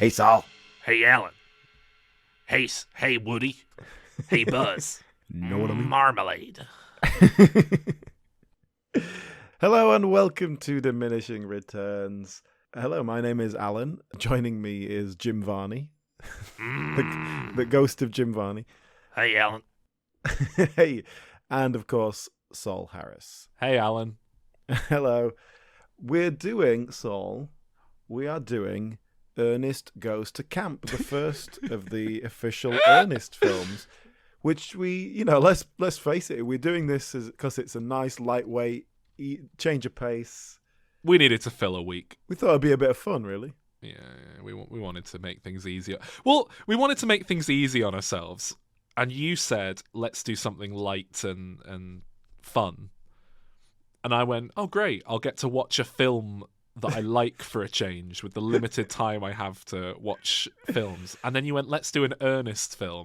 Hey, Saul. Hey, Alan. Hey, Woody. Hey, Buzz. Know what I mean? Marmalade. Hello and welcome to Diminishing Returns. Hello, my name is Alan. Joining me is Jim Varney, the ghost of Jim Varney. Hey, Alan. Hey, and of course, Saul Harris. Hey, Alan. Hello. We are doing Ernest Goes to Camp, the first of the official Ernest films, which let's face it, we're doing this because it's a nice, lightweight, change of pace. We needed to fill a week. We thought it'd be a bit of fun, really. Yeah, we wanted to make things easier. Well, we wanted to make things easy on ourselves, and you said, let's do something light and fun. And I went, oh, great, I'll get to watch a film that I like for a change with the limited time I have to watch films. And then you went, let's do an Ernest film.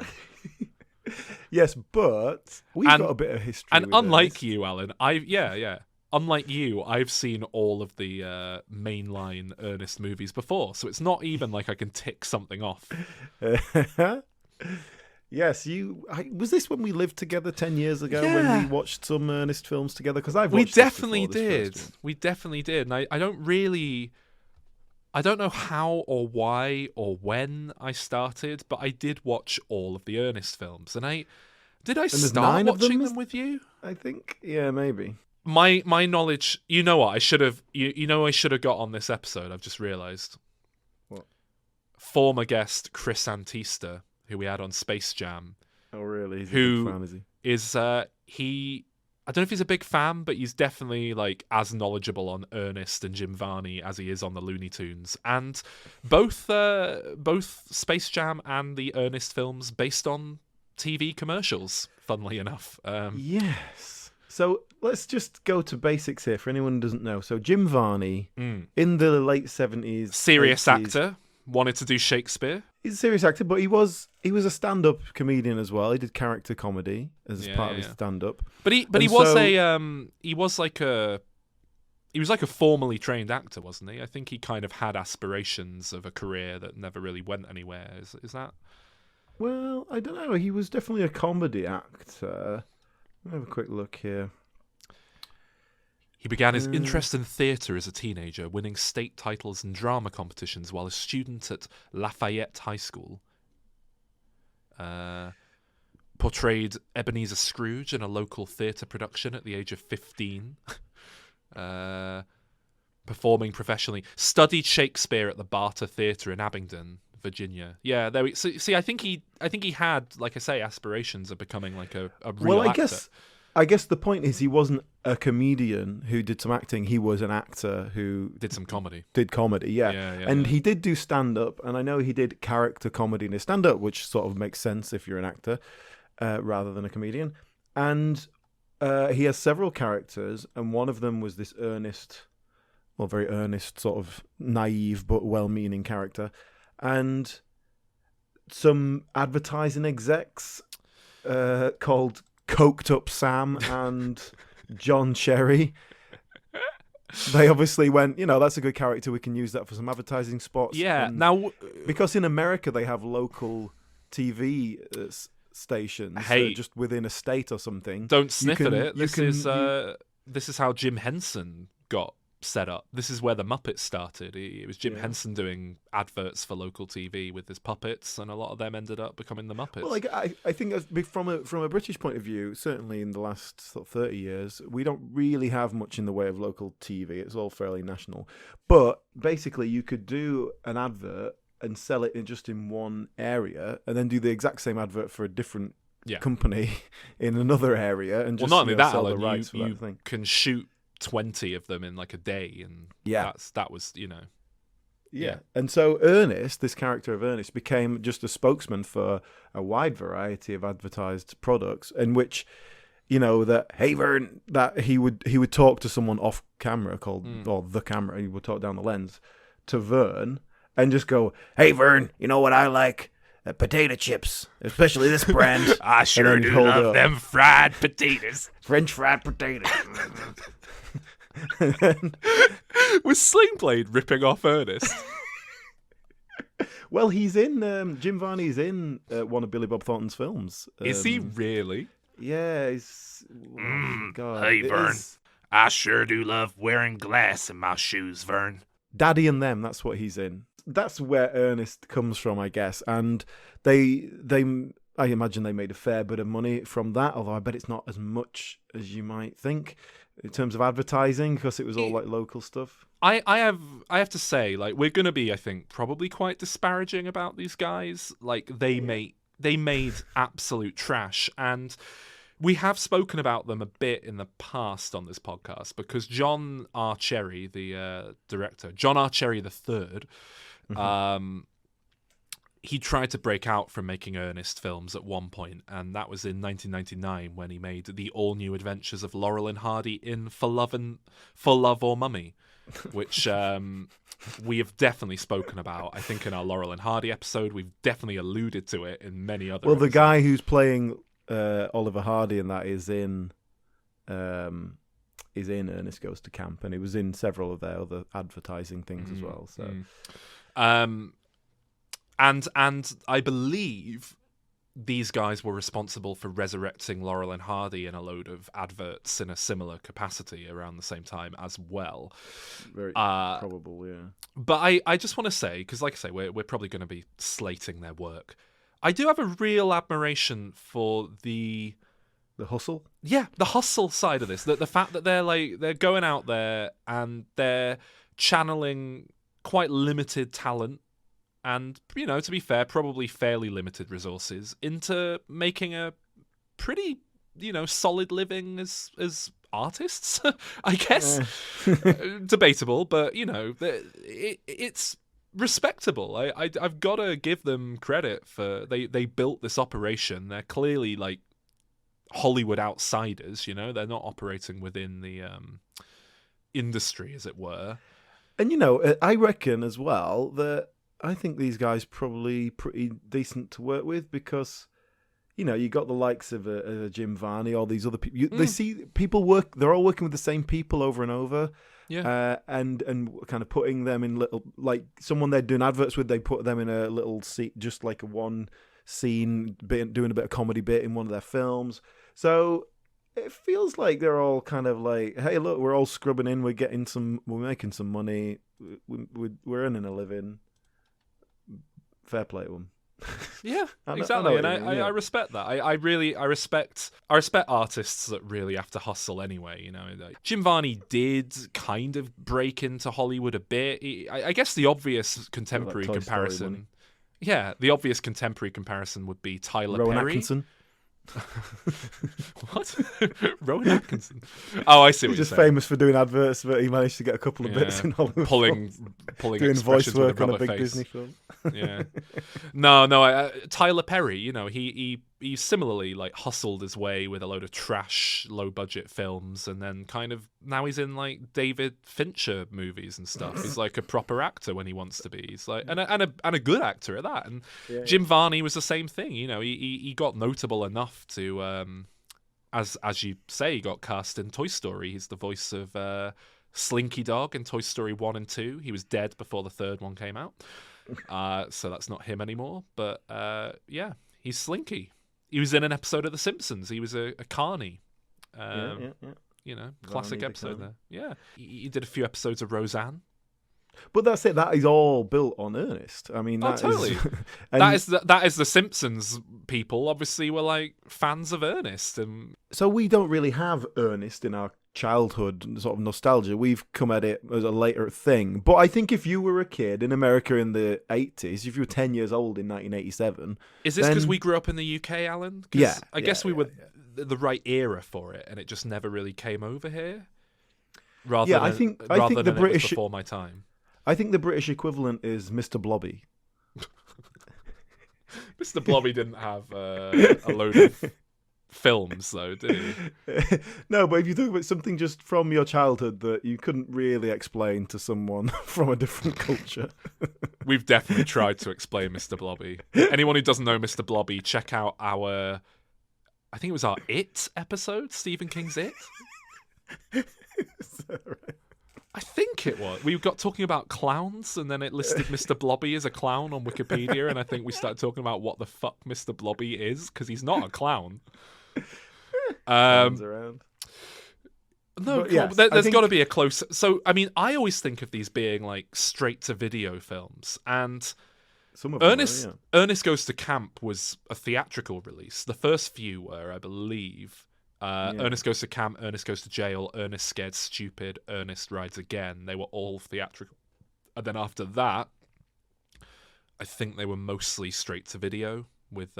Yes, but we've got a bit of history. And with unlike Ernest. you, Alan, unlike you, I've seen all of the mainline Ernest movies before, so it's not even like I can tick something off. Yes, was this when we lived together 10 years ago when we watched some Ernest films together? Because We definitely did. And I don't know how or why or when I started, but I did watch all of the Ernest films. And did I start watching them with you? I think, yeah, maybe. My knowledge, you know what, I should have got on this episode, I've just realised. What? Former guest Chris Antista, who we had on Space Jam. Oh, really? He's a big fan, is he? I don't know if he's a big fan, but he's definitely like as knowledgeable on Ernest and Jim Varney as he is on the Looney Tunes. And both Space Jam and the Ernest films based on TV commercials, funnily enough. Yes. So let's just go to basics here for anyone who doesn't know. So Jim Varney, in the late 70s... Serious 80s, actor, wanted to do Shakespeare. He's a serious actor, but he was a stand-up comedian as well. He did character comedy as part of his stand-up. But he was like a formally trained actor, wasn't he? I think he kind of had aspirations of a career that never really went anywhere. Is that? Well, I don't know. He was definitely a comedy actor. Let me have a quick look here. He began his interest in theatre as a teenager, winning state titles in drama competitions while a student at Lafayette High School. Portrayed Ebenezer Scrooge in a local theatre production at the age of 15. Performing professionally. Studied Shakespeare at the Barter Theatre in Abingdon, Virginia. Yeah, I think he had, like I say, aspirations of becoming like a real actor. I guess the point is he wasn't a comedian who did some acting. He was an actor who did some comedy. Did comedy, yeah. He did do stand-up, and I know he did character comedy in his stand-up, which sort of makes sense if you're an actor rather than a comedian. And he has several characters, and one of them was this Ernest, very earnest, sort of naive but well-meaning character. And some advertising execs called Coked Up Sam and John Cherry. They obviously went, that's a good character. We can use that for some advertising spots. Yeah. And because in America they have local TV stations just within a state or something. Don't sniff at it. This is how Jim Henson got set up. This is where the Muppets started. It was Jim Henson doing adverts for local TV with his puppets, and a lot of them ended up becoming the Muppets. Well, I think from a British point of view, certainly in the last 30 years, we don't really have much in the way of local TV. It's all fairly national. But basically, you could do an advert and sell it in one area, and then do the exact same advert for a different company in another area, and just not only that, sell Alan, the rights for you that thing. Can shoot 20 of them in like a day, and that was And so Ernest, this character of Ernest, became just a spokesman for a wide variety of advertised products, in which that hey Vern, that he would talk to someone off camera or the camera, he would talk down the lens to Vern and just go, hey Vern, you know what I like? Potato chips, especially this brand. I sure do love them fried potatoes. French fried potatoes. Was Sling Blade ripping off Ernest? Well, he's in Jim Varney's in one of Billy Bob Thornton's films. Is he really? Yeah. God, Hey, Vern. I sure do love wearing glass in my shoes, Vern. Daddy and Them. That's what he's in. That's where Ernest comes from, I guess. And I imagine they made a fair bit of money from that. Although I bet it's not as much as you might think in terms of advertising, because it was all like local stuff. I have to say, like, we're gonna be, I think, probably quite disparaging about these guys. Like, they made absolute trash, and we have spoken about them a bit in the past on this podcast, because John R. Cherry, the director, John R. Cherry III, he tried to break out from making Ernest films at one point, and that was in 1999 when he made the all-new adventures of Laurel and Hardy in For Love or Mummy, which we have definitely spoken about. I think in our Laurel and Hardy episode, we've definitely alluded to it in many other episodes. The guy who's playing Oliver Hardy in that is in Ernest Goes to Camp, and he was in several of their other advertising things as well. So, and I believe these guys were responsible for resurrecting Laurel and Hardy in a load of adverts in a similar capacity around the same time as well. Very probable, yeah. But I just want to say, because like I say, we're probably going to be slating their work. I do have a real admiration for the hustle. Yeah, the hustle side of this. The fact that they're going out there and they're channeling quite limited talent and, you know, to be fair, probably fairly limited resources into making a pretty, you know, solid living as artists, I guess. Debatable, but, you know, it's respectable. I've got to give them credit for they built this operation. They're clearly like Hollywood outsiders, you know. They're not operating within the industry, as it were. And, you know, I reckon as well that I think these guys probably pretty decent to work with, because, you know, you got the likes of Jim Varney, all these other people. They see people work; they're all working with the same people over and over. Yeah, and kind of putting them in little, like someone they're doing adverts with, they put them in a little seat, just like a one scene bit, doing a bit of comedy bit in one of their films. So it feels like they're all kind of like, hey, look, we're all scrubbing in, we're making some money, we're earning a living. Fair play to them. Yeah, exactly, and I respect that. I respect artists that really have to hustle anyway. You know, like, Jim Varney did kind of break into Hollywood a bit. I guess the obvious contemporary comparison. Yeah, the obvious contemporary comparison would be Tyler Rowan Perry. Atkinson. What? Rowan Atkinson? Oh, I see what He's you're just saying. famous for doing adverts, but he managed to get a couple of bits in Hollywood. Pulling doing voice work on a big face. Disney film. Yeah. No. Tyler Perry, you know, he similarly like hustled his way with a load of trash, low budget films, and then kind of now he's in like David Fincher movies and stuff. He's like a proper actor when he wants to be. He's like and a good actor at that. And Jim Varney was the same thing. You know, he got notable enough to as you say, he got cast in Toy Story. He's the voice of Slinky Dog in Toy Story 1 and 2. He was dead before the third one came out. So that's not him anymore. But yeah, he's Slinky. He was in an episode of The Simpsons. He was a carny. You know, classic episode there. Yeah. He did a few episodes of Roseanne. But that's it. That is all built on Ernest. I mean, totally. That is the Simpsons people. Obviously, were like fans of Ernest, and so we don't really have Ernest in our childhood sort of nostalgia. We've come at it as a later thing. But I think if you were a kid in America in the 80s, if you were 10 years old in 1987, is this because we grew up in the UK, Alan? Yeah, I guess we were the right era for it, and it just never really came over here. I think the British it was before my time. I think the British equivalent is Mr. Blobby. Mr. Blobby didn't have a load of films, though, did he? No, but if you think about something just from your childhood that you couldn't really explain to someone from a different culture. We've definitely tried to explain Mr. Blobby. Anyone who doesn't know Mr. Blobby, check out I think it was our It episode, Stephen King's It. Is that right? I think it was. We got talking about clowns, and then it listed Mr. Blobby as a clown on Wikipedia, and I think we started talking about what the fuck Mr. Blobby is, because he's not a clown. Clowns around. No, But yes, there's got to be a close. So, I mean, I always think of these being like straight-to-video films, and Some of them Ernest are, yeah. Ernest Goes to Camp was a theatrical release. The first few were, I believe. Ernest Goes to Camp, Ernest Goes to Jail, Ernest Scared Stupid, Ernest Rides Again. They were all theatrical. And then after that, I think they were mostly straight to video, with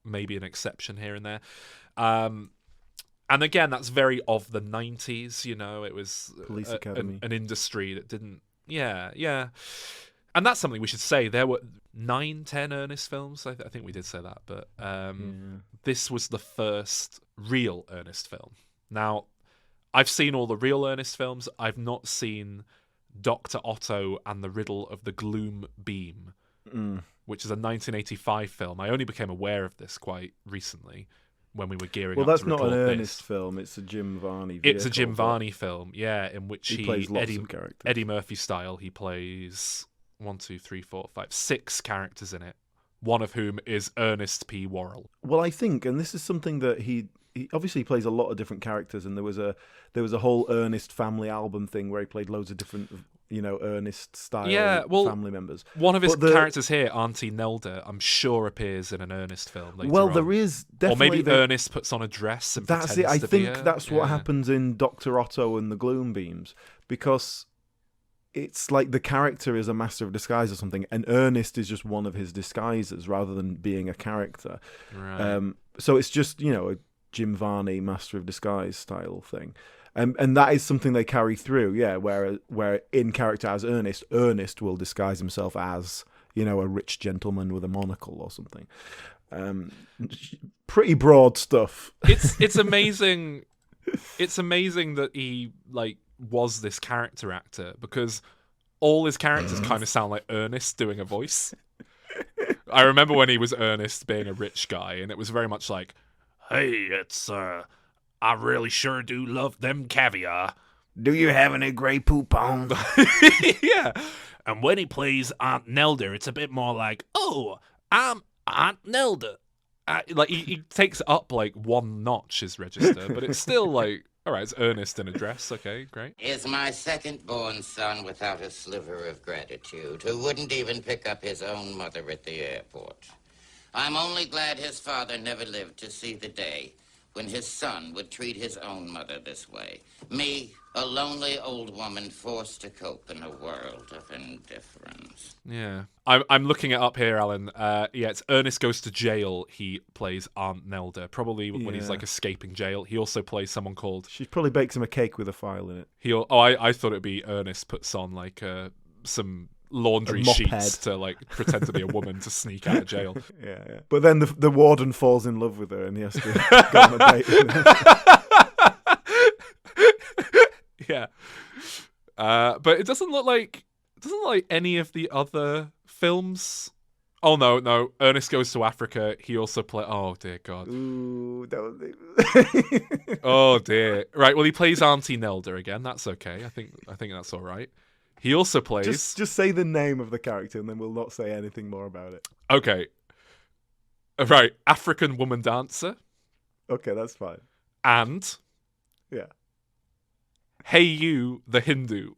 maybe an exception here and there. And again, that's very of the 90s, you know. It was Police Academy. an industry that didn't... Yeah. And that's something we should say. There were 9-10 Ernest films. I think we did say that. But this was the first real Ernest film. Now, I've seen all the real Ernest films. I've not seen Dr. Otto and the Riddle of the Gloom Beam, which is a 1985 film. I only became aware of this quite recently when we were gearing up to record this. Well, that's not an Ernest film. It's a Jim Varney vehicle. It's a Jim Varney film, yeah, in which he plays lots of characters. Eddie Murphy style, he plays 6 characters in it, one of whom is Ernest P. Worrell. Well, I think, and this is something that he obviously plays a lot of different characters, and there was a whole Ernest family album thing where he played loads of different, Ernest style family members. One of his characters here, Auntie Nelda, I'm sure appears in an Ernest film later on. There is definitely... Or maybe Ernest puts on a dress and that's it. I think that's what happens in Dr. Otto and the Gloom Beams, because it's like the character is a master of disguise or something, and Ernest is just one of his disguises rather than being a character. Right. So it's just, a Jim Varney master of disguise style thing. And that is something they carry through, where in character as Ernest will disguise himself as, a rich gentleman with a monocle or something. Pretty broad stuff. It's amazing. It's amazing that he was this character actor, because all his characters kind of sound like Ernest doing a voice. I remember when he was Ernest being a rich guy, and it was very much like, "Hey, it's I really sure do love them caviar. Do you have any Grey Poupon?" Yeah. And when he plays Aunt Nelda, it's a bit more like, "Oh, I'm Aunt Nelda." He takes it up like one notch, his register, but it's still like, all right, it's Ernest in a dress. Okay, great. Is my second-born son without a sliver of gratitude, who wouldn't even pick up his own mother at the airport. I'm only glad his father never lived to see the day when his son would treat his own mother this way. Me, a lonely old woman forced to cope in a world of indifference. Yeah. I'm looking it up here, Alan. It's Ernest Goes to Jail. He plays Aunt Nelda, probably when he's escaping jail. He also plays someone called... She probably bakes him a cake with a file in it. I thought it'd be Ernest puts on some laundry sheets to pretend to be a woman to sneak out of jail. Yeah. But then the warden falls in love with her, and he has to go on a date with her. Yeah. But it doesn't look like any of the other films. Oh no, Ernest Goes to Africa. He also oh dear God. Ooh, that was Oh dear. Right, well he plays Auntie Nelda again. That's okay. I think that's all right. He also plays... Just say the name of the character, and then we'll not say anything more about it. Okay. Right, African woman dancer. Okay, that's fine. And... Yeah. Hey You, the Hindu.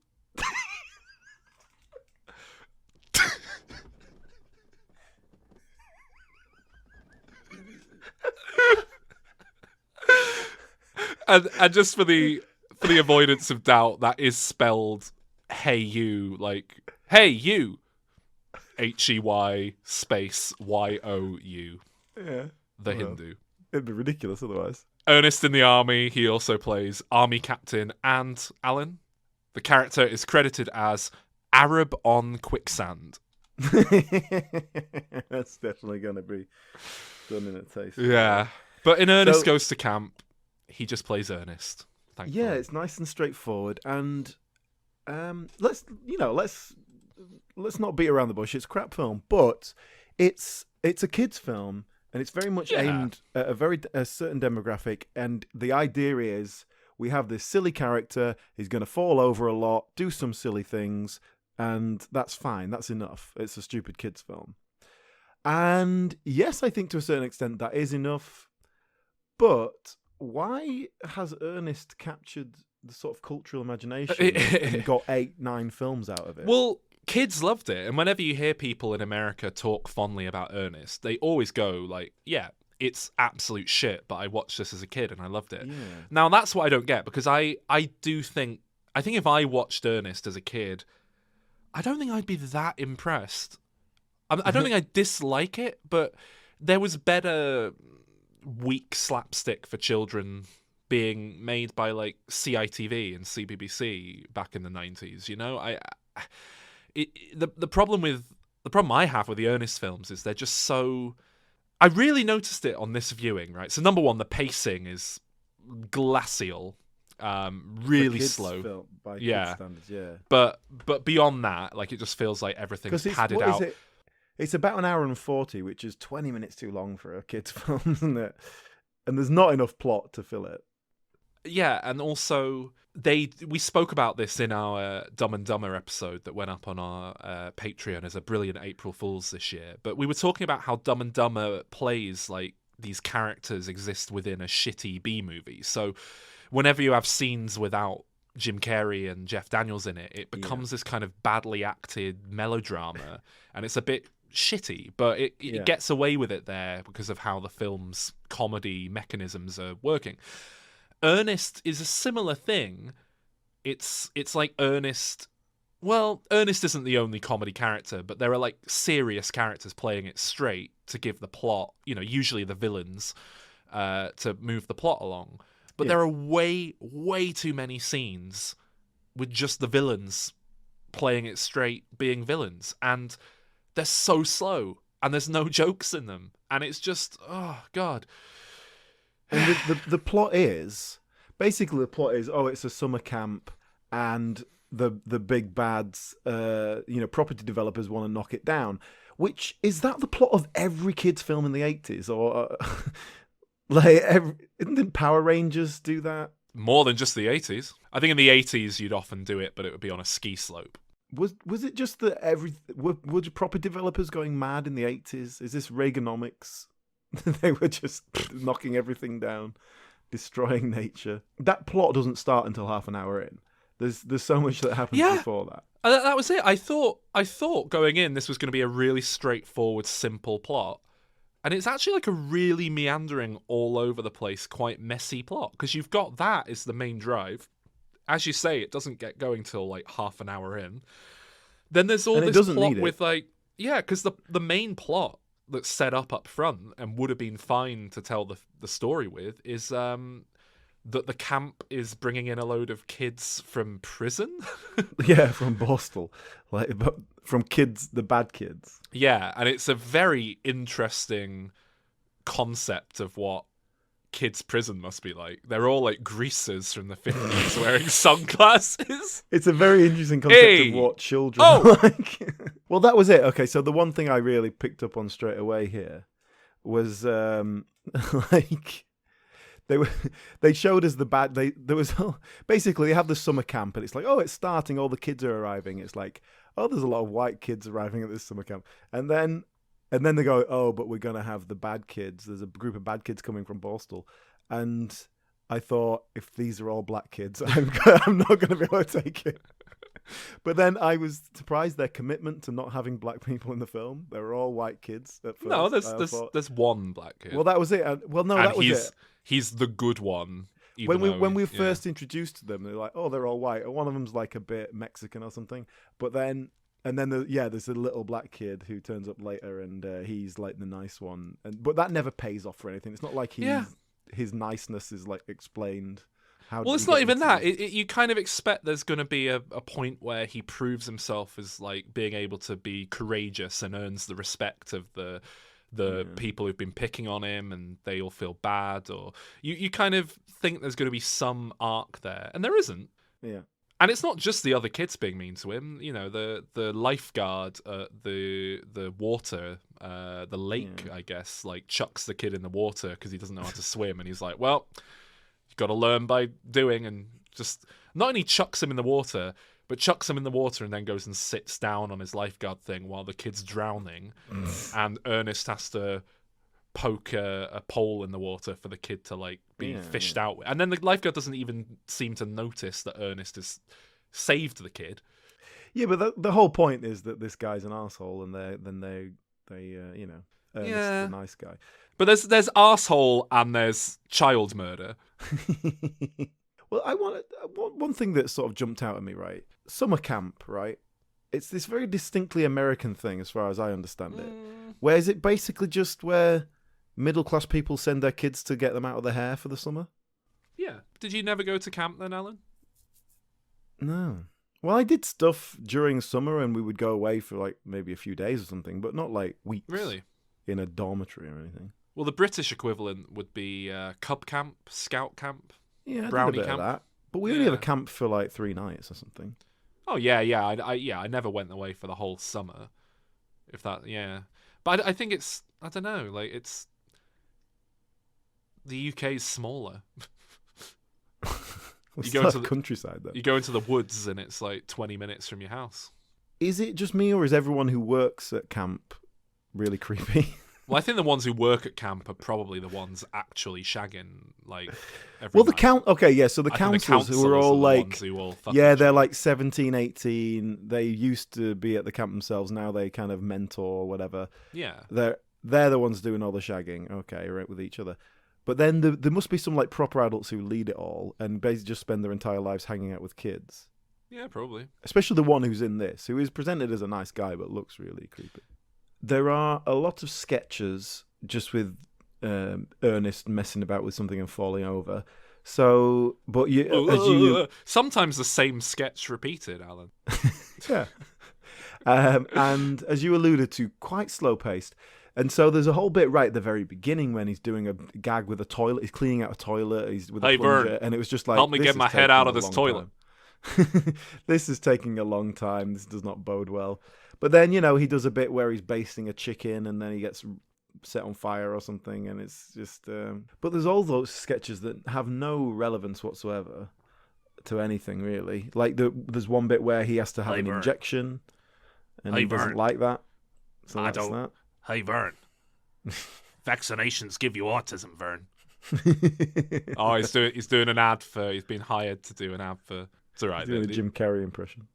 and just for the avoidance of doubt, that is spelled Hey You, Hey You, HEY space YOU. Yeah. The Hindu. It'd be ridiculous otherwise. Ernest in the Army. He also plays Army Captain and Alan. The character is credited as Arab on Quicksand. That's definitely going to be done in a taste. Yeah. But in Ernest Goes to Camp, he just plays Ernest. Thankfully. Yeah, it's nice and straightforward. And let's not beat around the bush. It's a crap film, but it's a kids' film, and it's very much aimed at a certain demographic. And the idea is, we have this silly character. He's going to fall over a lot, do some silly things, and that's fine. That's enough. It's a stupid kids film. And yes, I think to a certain extent that is enough. But why has Ernest captured the sort of cultural imagination and got 8-9 films out of it? Well, kids loved it. And whenever you hear people in America talk fondly about Ernest, they always go like, yeah, it's absolute shit, but I watched this as a kid and I loved it. Yeah. Now, that's what I don't get, because I think if I watched Ernest as a kid, I don't think I'd be that impressed. I don't think I'd dislike it, but there was better weak slapstick for children being made by like CITV and CBBC back in the 90s, you know? The problem I have with the Ernest films is they're just so... I really noticed it on this viewing, right? So number one, the pacing is glacial, really slow. Film, by kids standards, yeah. But beyond that, like, it just feels like everything's padded out. It's about an hour and 40, which is 20 minutes too long for a kids' film, isn't it? And there's not enough plot to fill it. Yeah, and also we spoke about this in our Dumb and Dumber episode that went up on our Patreon as a brilliant April Fool's this year. But we were talking about how Dumb and Dumber plays like these characters exist within a shitty B movie. So whenever you have scenes without Jim Carrey and Jeff Daniels in it, it becomes this kind of badly acted melodrama, and it's a bit shitty, but it gets away with it there because of how the film's comedy mechanisms are working. Ernest is a similar thing. It's like Ernest... Well, Ernest isn't the only comedy character, but there are like serious characters playing it straight to give the plot, you know, usually the villains, to move the plot along. But there are way, way too many scenes with just the villains playing it straight, being villains. And they're so slow, and there's no jokes in them. And it's just, oh, God. And the plot is... Basically, the plot is, it's a summer camp, and the big bads, property developers want to knock it down. Which, is that the plot of every kids' film in the 80s? Or... didn't Power Rangers do that? More than just the 80s. I think in the 80s you'd often do it, but it would be on a ski slope. Was it just that were property developers going mad in the 80s? Is this Reaganomics? They were just knocking everything down, destroying nature. That plot doesn't start until half an hour in. There's so much that happens before that. That was it. I thought going in this was going to be a really straightforward, simple plot. And it's actually like a really meandering, all over the place, quite messy plot. Because you've got that as the main drive. As you say, it doesn't get going till like half an hour in. Then there's all this plot with like... Yeah, because the main plot that's set up front and would have been fine to tell the story with is that the camp is bringing in a load of kids from prison. Yeah, from Borstal. From kids, the bad kids. Yeah, and it's a very interesting concept of what kids' prison must be like. They're all like greasers from the 50s wearing sunglasses. It's a very interesting concept of what children are like. Well, that was it. Okay, so the one thing I really picked up on straight away here was like... They showed us basically they have the summer camp, and it's like, it's starting, all the kids are arriving. It's like, there's a lot of white kids arriving at this summer camp, and then they go, but we're gonna have the bad kids. There's a group of bad kids coming from Borstal, and I thought, if these are all black kids, I'm not gonna be able to take it. But then I was surprised their commitment to not having black people in the film. They were all white kids at first. No, there's one black kid. Well, that was it. That was it. He's the good one. When we were first introduced to them, they're like, they're all white. And one of them's like a bit Mexican or something. But then there's a little black kid who turns up later, and he's like the nice one. But that never pays off for anything. It's not like his niceness is like explained. Well, it's not even that. You kind of expect there's going to be a point where he proves himself as like being able to be courageous and earns the respect of the people who've been picking on him, and they all feel bad, or you kind of think there's going to be some arc there, and there isn't. Yeah. And it's not just the other kids being mean to him. You know, the lifeguard at the water, the lake, I guess, like chucks the kid in the water because he doesn't know how to swim, and he's like, well, You got to learn by doing, and just not only chucks him in the water, but chucks him in the water and then goes and sits down on his lifeguard thing while the kid's drowning, and Ernest has to poke a pole in the water for the kid to like be fished out with. And then the lifeguard doesn't even seem to notice that Ernest has saved the kid. Yeah, but the whole point is that this guy's an asshole, and Ernest is a nice guy. But there's arsehole and there's child murder. Well, one thing that sort of jumped out at me, right? Summer camp, right? It's this very distinctly American thing, as far as I understand it. Where is it basically just where middle-class people send their kids to get them out of their hair for the summer? Yeah. Did you never go to camp then, Alan? No. Well, I did stuff during summer, and we would go away for like maybe a few days or something, but not like weeks. Really? In a dormitory or anything. Well, the British equivalent would be Cub Camp, Scout Camp, yeah, Brownie I did a bit Camp. Of that. But we only had a camp for like 3 nights or something. Oh yeah. I never went away for the whole summer. If that, yeah. But I think it's, I don't know, like it's, the UK is smaller. You go into the countryside though. You go into the woods and it's like 20 minutes from your house. Is it just me, or is everyone who works at camp really creepy? Well, I think the ones who work at camp are probably the ones actually shagging, like, every well, the night. so the counselors who are all like, they're like 17, 18. They used to be at the camp themselves. Now they kind of mentor or whatever. Yeah. They're the ones doing all the shagging, okay, right, with each other. But then there must be some like proper adults who lead it all and basically just spend their entire lives hanging out with kids. Yeah, probably. Especially the one who's in this, who is presented as a nice guy but looks really creepy. There are a lot of sketches just with Ernest messing about with something and falling over. So, but sometimes the same sketch repeated, Alan. Yeah. And as you alluded to, quite slow paced. And so there's a whole bit right at the very beginning when he's doing a gag with a toilet. He's cleaning out a toilet. He's with a plunger, Vern, and it was just like, help me get my head out of this toilet. This is taking a long time. This does not bode well. But then, he does a bit where he's basting a chicken and then he gets set on fire or something. And it's just... But there's all those sketches that have no relevance whatsoever to anything, really. Like, there's one bit where he has to have an injection and he doesn't like that. So I that's don't. that. Hey, Vern. Vaccinations give you autism, Vern. Oh, he's doing an ad for... He's been hired to do an ad for... It's all right. He's doing a Jim Carrey impression.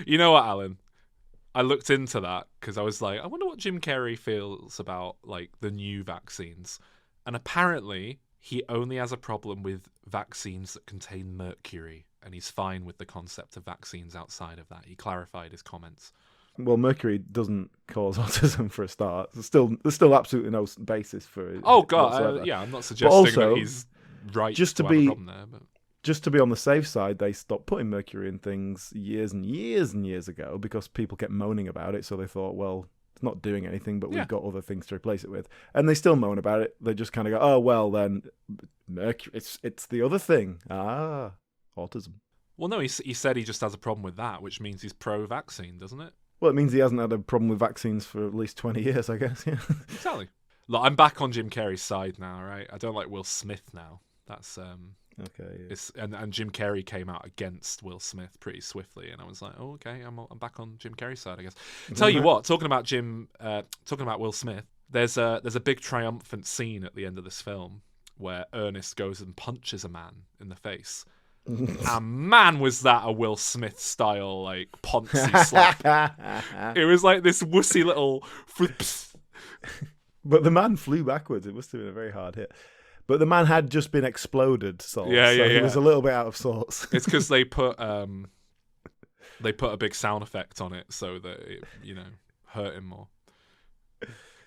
You know what, Alan? I looked into that because I was like, I wonder what Jim Carrey feels about like the new vaccines. And apparently he only has a problem with vaccines that contain mercury, and he's fine with the concept of vaccines outside of that. He clarified his comments. Well, mercury doesn't cause autism for a start. There's still absolutely no basis for it. Oh God, yeah, I'm not suggesting that he's right just to have a problem there, but... Just to be on the safe side, they stopped putting mercury in things years and years and years ago because people kept moaning about it. So they thought, well, it's not doing anything, but we've got other things to replace it with. And they still moan about it. They just kind of go, oh, well, then mercury, it's the other thing. Autism. Well, no, he said he just has a problem with that, which means he's pro-vaccine, doesn't it? Well, it means he hasn't had a problem with vaccines for at least 20 years, I guess. Yeah. Exactly. Look, I'm back on Jim Carrey's side now, right? I don't like Will Smith now. That's... Okay. Yeah. And Jim Carrey came out against Will Smith pretty swiftly, and I was like, oh, okay, I'm back on Jim Carrey's side, I guess. Tell you what, talking about Will Smith, there's a big triumphant scene at the end of this film where Ernest goes and punches a man in the face. And man, was that a Will Smith style like Ponzi slap. It was like this wussy little But the man flew backwards. It must have been a very hard hit. But the man had just been exploded, so he was a little bit out of sorts. It's because they put a big sound effect on it so that it, hurt him more.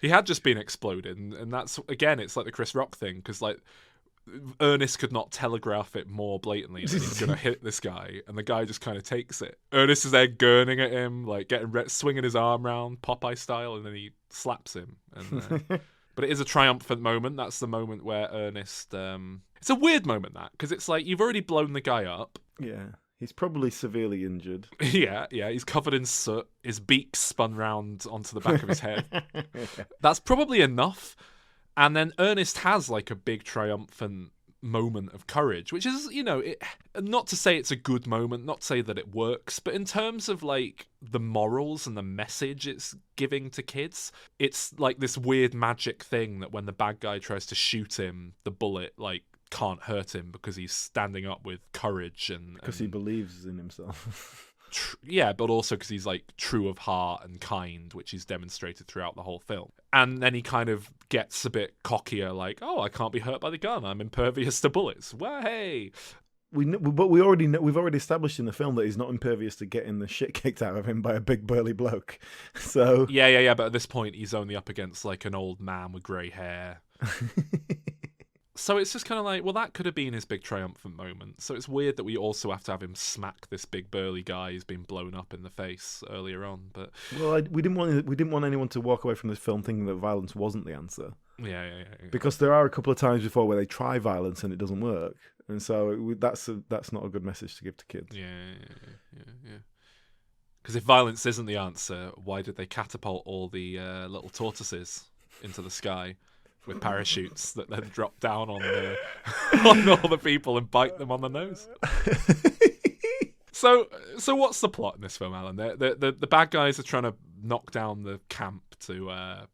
He had just been exploded, and that's, again, it's like the Chris Rock thing, because like Ernest could not telegraph it more blatantly that he's going to hit this guy, and the guy just kind of takes it. Ernest is there gurning at him, like swinging his arm around Popeye style, and then he slaps him. And but it is a triumphant moment. That's the moment where Ernest... It's a weird moment, that, because it's like you've already blown the guy up. Yeah, he's probably severely injured. Yeah, he's covered in soot. His beak spun round onto the back of his head. That's probably enough. And then Ernest has like a big triumphant moment of courage, which is, not to say it's a good moment, not to say that it works, but in terms of like the morals and the message it's giving to kids, it's like this weird magic thing that when the bad guy tries to shoot him, the bullet like can't hurt him because he's standing up with courage and because he believes in himself. Yeah, but also because he's like true of heart and kind, which is demonstrated throughout the whole film. And then he kind of gets a bit cockier, like, "Oh, I can't be hurt by the gun. I'm impervious to bullets. Well, hey." But we've already established in the film that he's not impervious to getting the shit kicked out of him by a big burly bloke. So yeah. But at this point, he's only up against like an old man with grey hair. So it's just kind of like, well, that could have been his big triumphant moment. So it's weird that we also have to have him smack this big burly guy who's been blown up in the face earlier on. But we didn't want anyone to walk away from this film thinking that violence wasn't the answer. Yeah. Because there are a couple of times before where they try violence and it doesn't work, and so that's not a good message to give to kids. Yeah. Because if violence isn't the answer, why did they catapult all the little tortoises into the sky with parachutes that then drop down on all the people and bite them on the nose? So what's the plot in this film, Alan? The bad guys are trying to knock down the camp to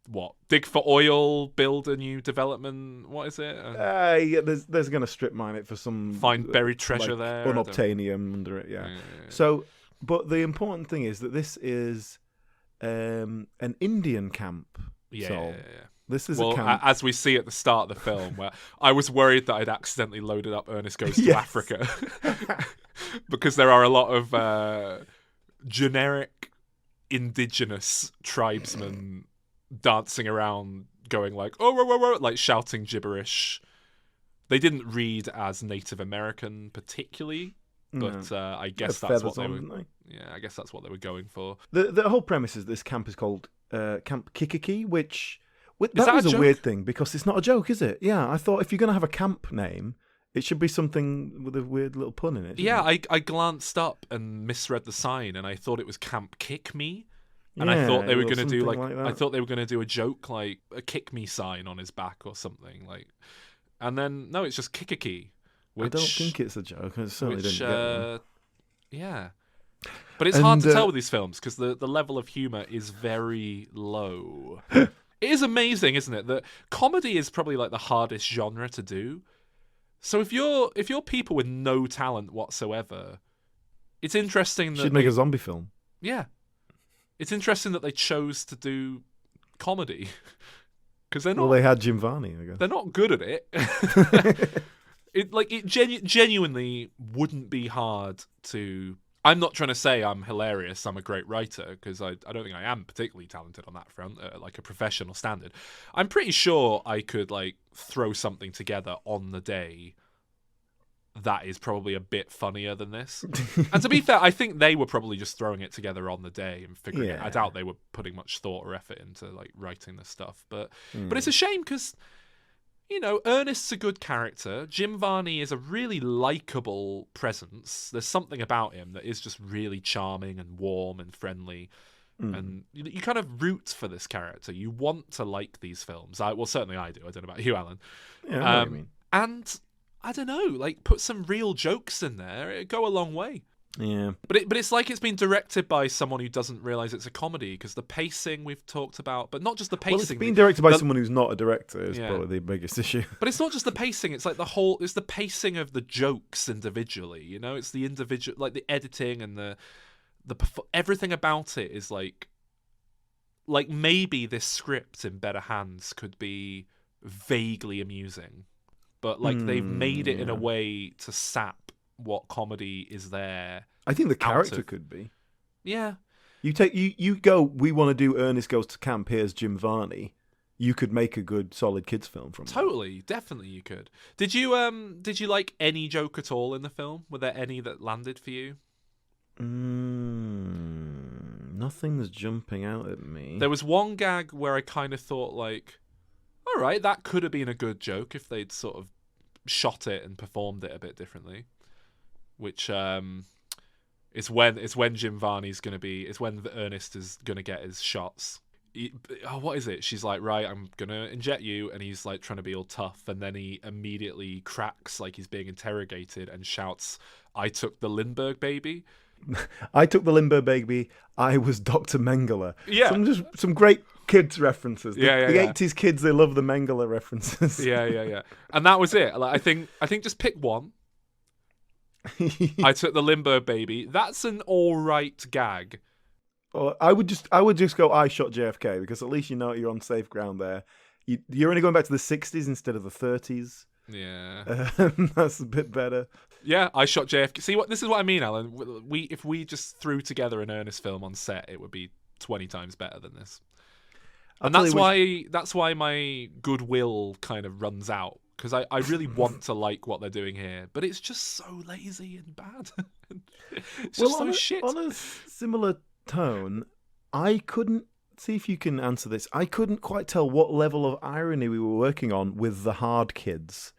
dig for oil, build a new development. What is it? Yeah, there's going to strip mine it for some find buried treasure like, there, unobtainium under it. Yeah. So, but the important thing is that this is an Indian camp. Yeah. This is a camp. As we see at the start of the film, where I was worried that I'd accidentally loaded up Ernest Goes to Africa, because there are a lot of generic indigenous tribesmen dancing around, going like "oh," like shouting gibberish. They didn't read as Native American particularly, but I guess that's what they were. Yeah, I guess that's what they were going for. The whole premise is this camp is called Camp Kikiki, which. That was a weird thing because it's not a joke, is it? Yeah, I thought if you're going to have a camp name, it should be something with a weird little pun in it. Yeah, I glanced up and misread the sign, and I thought it was Camp Kick Me, and I thought they were going to do I thought they were going to do a joke like a Kick Me sign on his back or something like, and then no, it's just Kikiki. I don't think it's a joke. I certainly didn't get one. Yeah. But it's hard to tell with these films because the level of humour is very low. It is amazing, isn't it, that comedy is probably like the hardest genre to do. So if you're people with no talent whatsoever, it's interesting that should make a zombie film. Yeah, it's interesting that they chose to do comedy because they're not. Well, they had Jim Varney, I guess. They're not good at it. It genuinely wouldn't be hard to. I'm not trying to say I'm hilarious, I'm a great writer, because I don't think I am particularly talented on that front, like a professional standard. I'm pretty sure I could like throw something together on the day that is probably a bit funnier than this. And to be fair, I think they were probably just throwing it together on the day and figuring it. I doubt they were putting much thought or effort into like writing this stuff. But it's a shame because, Ernest's a good character. Jim Varney is a really likable presence. There's something about him that is just really charming and warm and friendly. And you kind of root for this character. You want to like these films. Certainly I do. I don't know about you, Alan. Yeah, I know what you mean. And I don't know, like put some real jokes in there. It'd go a long way. Yeah, but it's like it's been directed by someone who doesn't realize it's a comedy because the pacing we've talked about, but not just the pacing. Well, it's been directed by someone who's not a director is probably the biggest issue. But it's not just the pacing; it's like it's the pacing of the jokes individually. It's the individual, like the editing and the everything about it is like maybe this script in better hands could be vaguely amusing, but like they've made it in a way to sap what comedy is there. I think the character could be. Yeah. You go, we want to do Ernest Goes to Camp, here's Jim Varney. You could make a good solid kids film from Totally, definitely you could. Did you like any joke at all in the film? Were there any that landed for you? Nothing's jumping out at me. There was one gag where I kind of thought like, all right, that could have been a good joke if they'd sort of shot it and performed it a bit differently. Which is when Jim Varney's going to be. It's when Ernest is going to get his shots. what is it? She's like, right, I'm gonna inject you, and he's like trying to be all tough, and then he immediately cracks like he's being interrogated and shouts, "I took the Lindbergh baby." I took the Limbo baby. I was Dr. Mengele. Yeah. Some great kids references. The 80s kids, they love the Mengele references. Yeah. And that was it. Like, I think just pick one. I took the Limbo baby. That's an all right gag. I would just go, I shot JFK, because at least you know you're on safe ground there. You're only going back to the 60s instead of the 30s. Yeah. That's a bit better. Yeah, I shot JFK. See, this is what I mean, Alan. If we just threw together an Ernest film on set, it would be 20 times better than this. And that's why my goodwill kind of runs out, because I really want to like what they're doing here, but it's just so lazy and bad. It's just so shit. On a similar tone, I couldn't see if you can answer this. I couldn't quite tell what level of irony we were working on with the hard kids,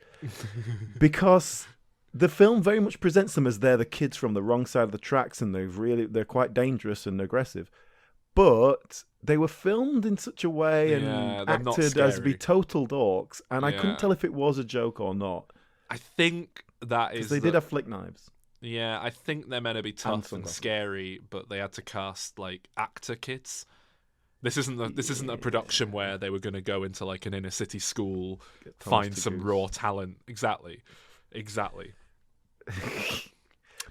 because the film very much presents them as they're the kids from the wrong side of the tracks, and they're quite dangerous and aggressive. But they were filmed in such a way and acted as be total dorks, and I couldn't tell if it was a joke or not. I think that is. They did have flick knives. Yeah, I think they're meant to be tough and scary, but they had to cast like actor kids. This isn't a production where they were going to go into like an inner city school, find some raw talent. Exactly.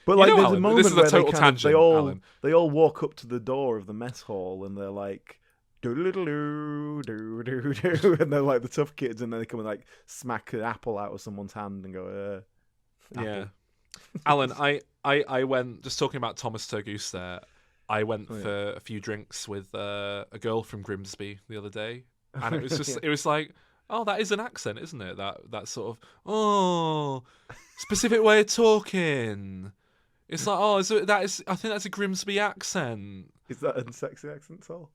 But like, there's a moment this is where a total tangent, they all walk up to the door of the mess hall, and they're like, doo-doo-doo-doo, doo-doo-doo, and they're like the tough kids, and then they come and like smack an apple out of someone's hand and go, yeah. Alan, I went, just talking about Thomas Turgoose there, I went for a few drinks with a girl from Grimsby the other day, and it was just, it was like, oh, that is an accent, isn't it? That sort of, specific way of talking. It's like, I think that's a Grimsby accent. Is that a sexy accent, Sol?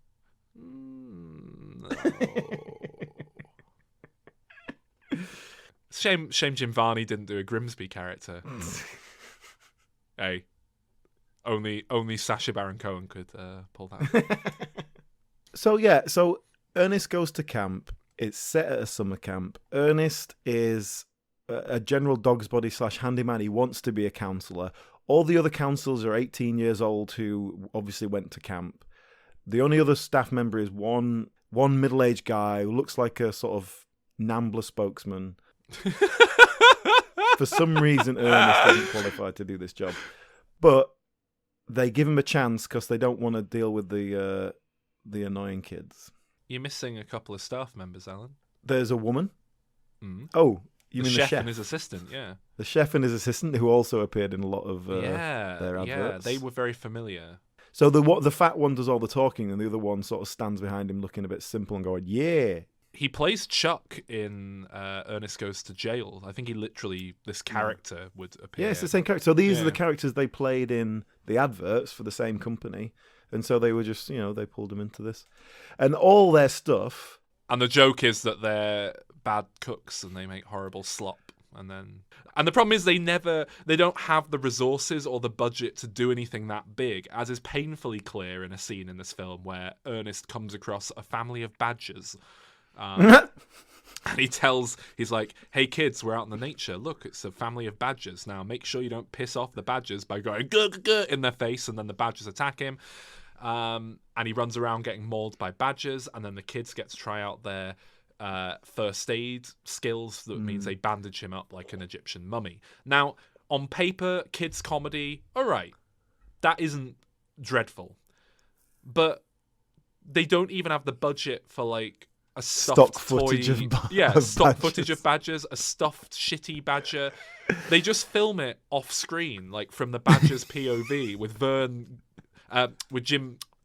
No. Shame Jim Varney didn't do a Grimsby character. Hey, only Sacha Baron Cohen could pull that. So Ernest goes to camp. It's set at a summer camp. Ernest is a general dog's body / handyman. He wants to be a counsellor. All the other counsellors are 18 years old who obviously went to camp. The only other staff member is one middle-aged guy who looks like a sort of NAMBLA spokesman. For some reason, Ernest isn't qualified to do this job. But they give him a chance because they don't want to deal with the annoying kids. You're missing a couple of staff members, Alan. There's a woman. Mm. Oh, you mean the chef and his assistant? Yeah, the chef and his assistant, who also appeared in a lot of their adverts. Yeah, they were very familiar. So the fat one does all the talking, and the other one sort of stands behind him, looking a bit simple and going, "Yeah." He plays Chuck in Ernest Goes to Jail. I think this character would appear. Yeah, it's the same character. So these are the characters they played in the adverts for the same company. And so they were just, they pulled them into this. And all their stuff... And the joke is that they're bad cooks and they make horrible slop. And the problem is they don't have the resources or the budget to do anything that big, as is painfully clear in a scene in this film where Ernest comes across a family of badgers. And he's like, hey kids, we're out in the nature. Look, it's a family of badgers. Now make sure you don't piss off the badgers by going "Gah" in their face, and then the badgers attack him. And he runs around getting mauled by badgers, and then the kids get to try out their first aid skills. That means they bandage him up like an Egyptian mummy. Now, on paper, kids comedy, all right, that isn't dreadful, but they don't even have the budget for like a stuffed footage toy. Footage of badgers, a stuffed shitty badger. They just film it off screen, like from the badger's POV, with Vern,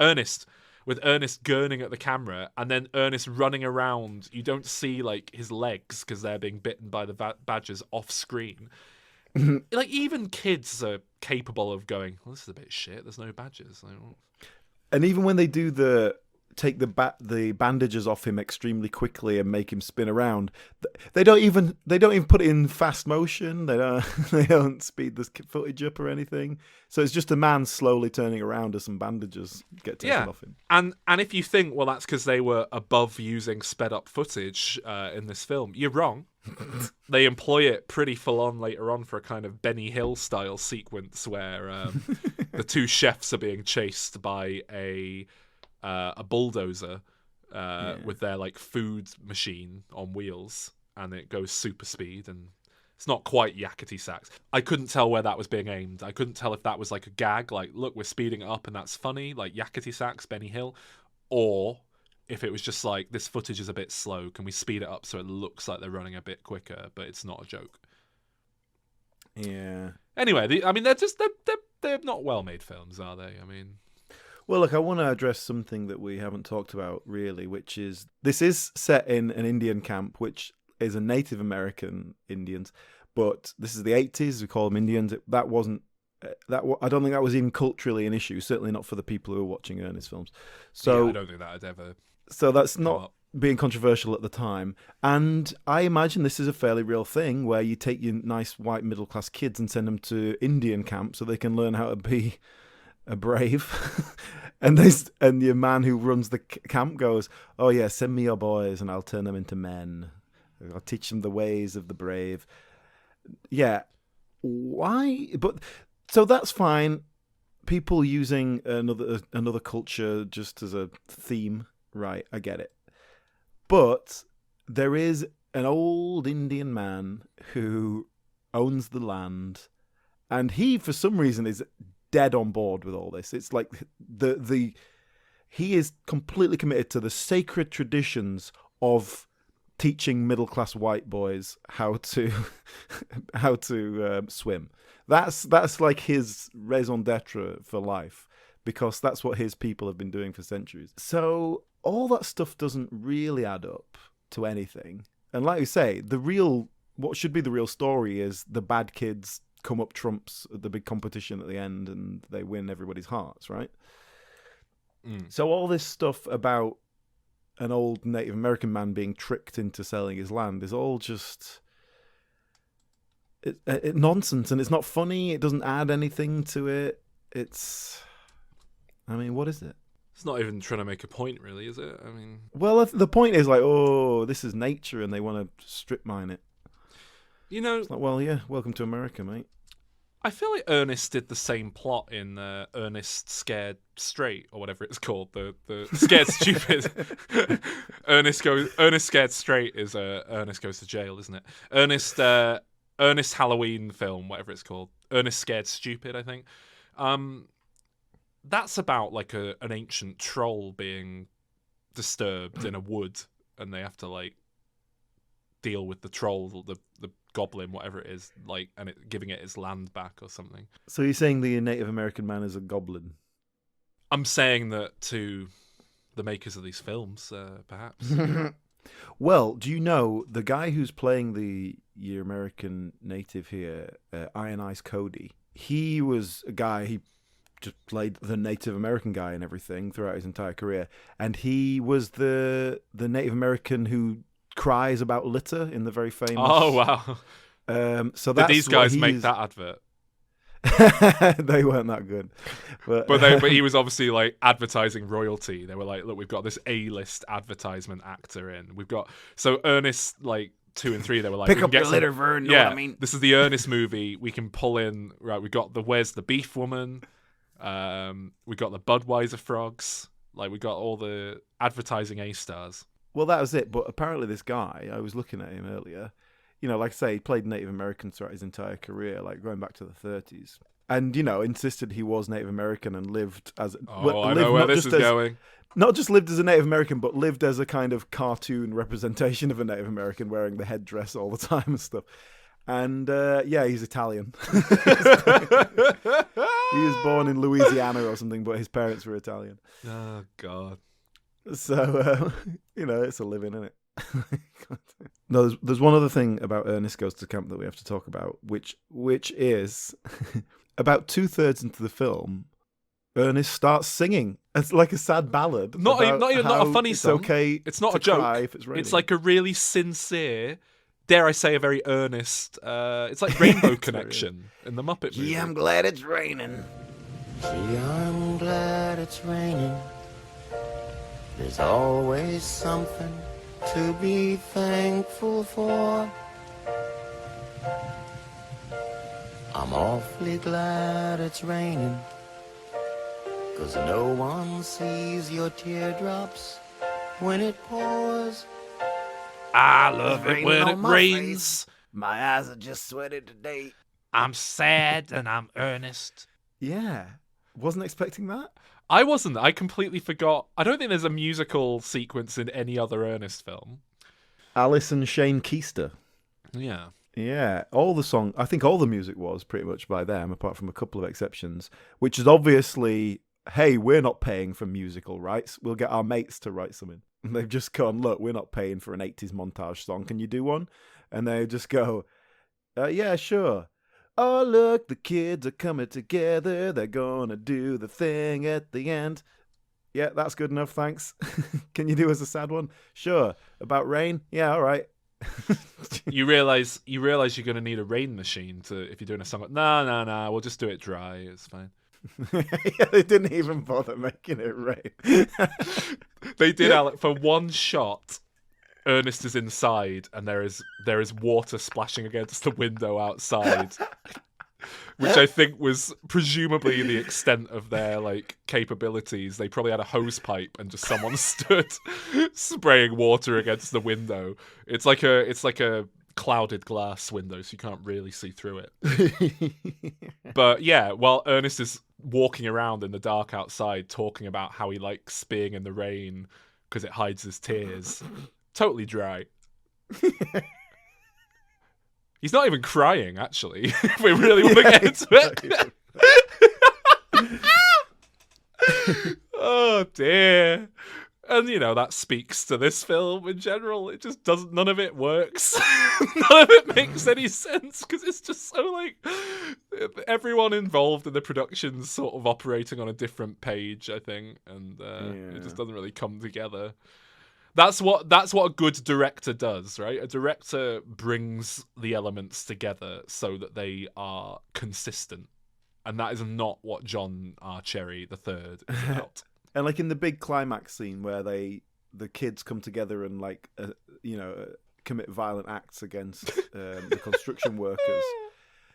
Ernest gurning at the camera, and then Ernest running around. You don't see like his legs because they're being bitten by the badgers off screen. Like even kids are capable of going, well, this is a bit shit. There's no badgers. And even when they do the take the bandages off him extremely quickly and make him spin around. They don't even put it in fast motion. They don't speed the footage up or anything. So it's just a man slowly turning around as some bandages get taken off him. And if you think, well, that's because they were above using sped up footage in this film, you're wrong. They employ it pretty full on later on for a kind of Benny Hill style sequence where the two chefs are being chased by a bulldozer with their like food machine on wheels, and it goes super speed, and it's not quite yakety sax. I couldn't tell where that was being aimed. I couldn't tell if that was like a gag, like, look, we're speeding it up and that's funny, like yakety sax, Benny Hill, or if it was just like, this footage is a bit slow, can we speed it up so it looks like they're running a bit quicker, but it's not a joke. Yeah. Anyway, they're not well-made films, are they? I mean, well, look, I want to address something that we haven't talked about really, which is this is set in an Indian camp, which is a Native American Indians, but this is the 80s. We call them Indians. That wasn't I don't think that was even culturally an issue. Certainly not for the people who were watching Ernest films. So yeah, I don't think that had ever. So that's not being controversial at the time. And I imagine this is a fairly real thing where you take your nice white middle class kids and send them to Indian camp so they can learn how to be a brave. and your man who runs the camp goes, oh yeah, send me your boys and I'll turn them into men. I'll teach them the ways of the brave. Yeah. Why? But so that's fine. People using another culture just as a theme. Right, I get it. But there is an old Indian man who owns the land, and he, for some reason, is dead on board with all this. It's like he is completely committed to the sacred traditions of teaching middle-class white boys how to swim. That's like his raison d'etre for life, because that's what his people have been doing for centuries. So all that stuff doesn't really add up to anything. And like you say, what should be the real story is the bad kids come up trumps at the big competition at the end and they win everybody's hearts, right? So all this stuff about an old Native American man being tricked into selling his land is all just nonsense, and it's not funny. It doesn't add anything to it. What is it? It's not even trying to make a point, really, is it? I mean, well, the point is like, oh, this is nature, and they want to strip mine it. You know, it's like, well, yeah, welcome to America, mate. I feel like Ernest did the same plot in Ernest Scared Straight, or whatever it's called. The Scared Stupid. Ernest Scared Straight is Ernest Goes to Jail, isn't it? Ernest Halloween film, whatever it's called. Ernest Scared Stupid, I think. That's about like an ancient troll being disturbed in a wood, and they have to like deal with the troll, the goblin, whatever it is, like, and giving it its land back or something. So you're saying the Native American man is a goblin? I'm saying that to the makers of these films, perhaps. Well, do you know the guy who's playing your American native here, Iron Eyes Cody? He was a guy, he just played the Native American guy and everything throughout his entire career, and he was the Native American who cries about litter in the very famous. Oh wow! So did these guys make that advert? They weren't that good, but he was obviously like advertising royalty. They were like, look, we've got this A-list advertisement actor in. We've got so Ernest like 2 and 3. They were like, pick up your litter, Vern. Know what I mean? This is the Ernest movie. We can pull in right. We got the Where's the Beef Woman. We got the Budweiser frogs. Like we got all the advertising A-stars. Well, that was it. But apparently, this guy, I was looking at him earlier. You know, like I say, he played Native American throughout his entire career, like going back to the 30s. And, you know, insisted he was Native American and lived as... I know where this is going. Not just lived as a Native American, but lived as a kind of cartoon representation of a Native American, wearing the headdress all the time and stuff. And, he's Italian. He was born in Louisiana or something, but his parents were Italian. Oh, God. So, it's a living, isn't it? No, there's one other thing about Ernest Goes to Camp that we have to talk about, which is about 2/3 into the film, Ernest starts singing. It's like a sad ballad. Not about even not how a funny it's song. Okay, it's not to a joke. Cry if it's raining. It's like a really sincere, dare I say, a very earnest. It's like Rainbow Connection in the Muppet movie. Gee, I'm glad it's raining. Gee, I'm glad it's raining. There's always something to be thankful for. I'm awfully glad it's raining, 'cause no one sees your teardrops when it pours. I love it when it on my rains. face. My eyes are just sweated today. I'm sad and I'm earnest. Yeah. Wasn't expecting that. I wasn't. I completely forgot. I don't think there's a musical sequence in any other Ernest film. Alice and Shane Keister. Yeah. Yeah, I think all the music was pretty much by them, apart from a couple of exceptions, which is obviously, hey, we're not paying for musical rights. We'll get our mates to write something. And they've just gone, look, we're not paying for an 80s montage song. Can you do one? And they just go, yeah, sure. Oh, look, the kids are coming together. They're going to do the thing at the end. Yeah, that's good enough, thanks. Can you do us a sad one? Sure. About rain? Yeah, all right. You realize you're going to need a rain machine if you're doing a song. No, we'll just do it dry. It's fine. Yeah, they didn't even bother making it rain. They did, Alec, for one shot. Ernest is inside, and there is water splashing against the window outside, which I think was presumably the extent of their capabilities. They probably had a hose pipe, and just someone stood spraying water against the window. It's like a clouded glass window, so you can't really see through it. But yeah, while Ernest is walking around in the dark outside, talking about how he likes being in the rain because it hides his tears. Totally dry. He's not even crying, actually. If we really want to get into it. Oh dear. And that speaks to this film in general. It just doesn't. None of it works. None of it makes any sense because it's just so everyone involved in the production's sort of operating on a different page, I think, and it just doesn't really come together. That's what a good director does, right? A director brings the elements together so that they are consistent, and that is not what John R. Cherry III is about. And in the big climax scene where the kids come together and commit violent acts against the construction workers.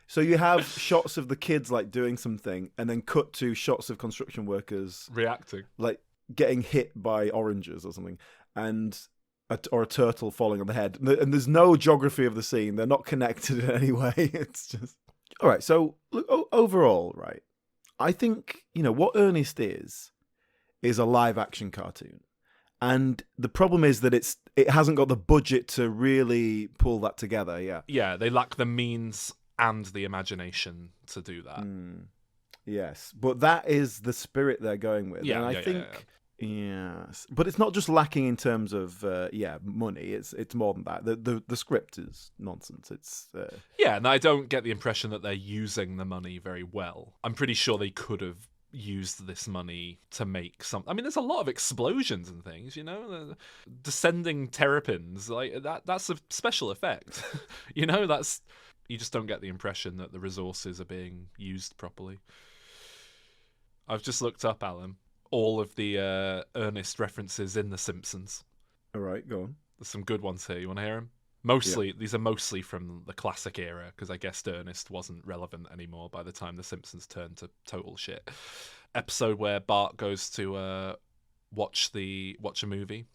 So you have shots of the kids doing something, and then cut to shots of construction workers reacting, getting hit by oranges or something. Or a turtle falling on the head, and there's no geography of the scene. They're not connected in any way. It's just all right. So look, overall, right? I think what Ernest is a live action cartoon, and the problem is that it hasn't got the budget to really pull that together. Yeah, they lack the means and the imagination to do that. Yes, but that is the spirit they're going with. Yeah, and I think. Yes, but it's not just lacking in terms of money. It's more than that. The script is nonsense. It's and I don't get the impression that they're using the money very well. I'm pretty sure they could have used this money to make some. I mean, there's a lot of explosions and things. Descending terrapins that's a special effect. That's you just don't get the impression that the resources are being used properly. I've just looked up, Alan, all of the Ernest references in The Simpsons. All right, go on. There's some good ones here. You want to hear them? These are mostly from the classic era, because I guess Ernest wasn't relevant anymore by the time The Simpsons turned to total shit. Episode where Bart goes to watch a movie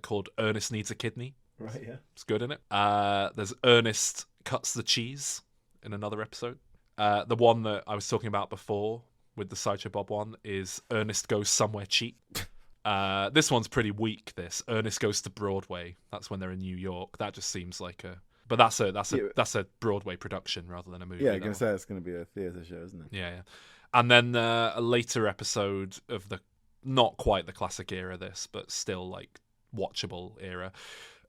called Ernest Needs a Kidney. Right, yeah. It's good, isn't it? There's Ernest Cuts the Cheese in another episode. The one that I was talking about before, with the Sideshow Bob one, is Ernest Goes Somewhere Cheap. This one's pretty weak. Ernest Goes to Broadway. That's when they're in New York. That just seems like but that's a Broadway production rather than a movie. Yeah, I'm gonna say it's gonna be a theatre show, isn't it? Yeah. And then a later episode of the not quite the classic era, but still watchable era.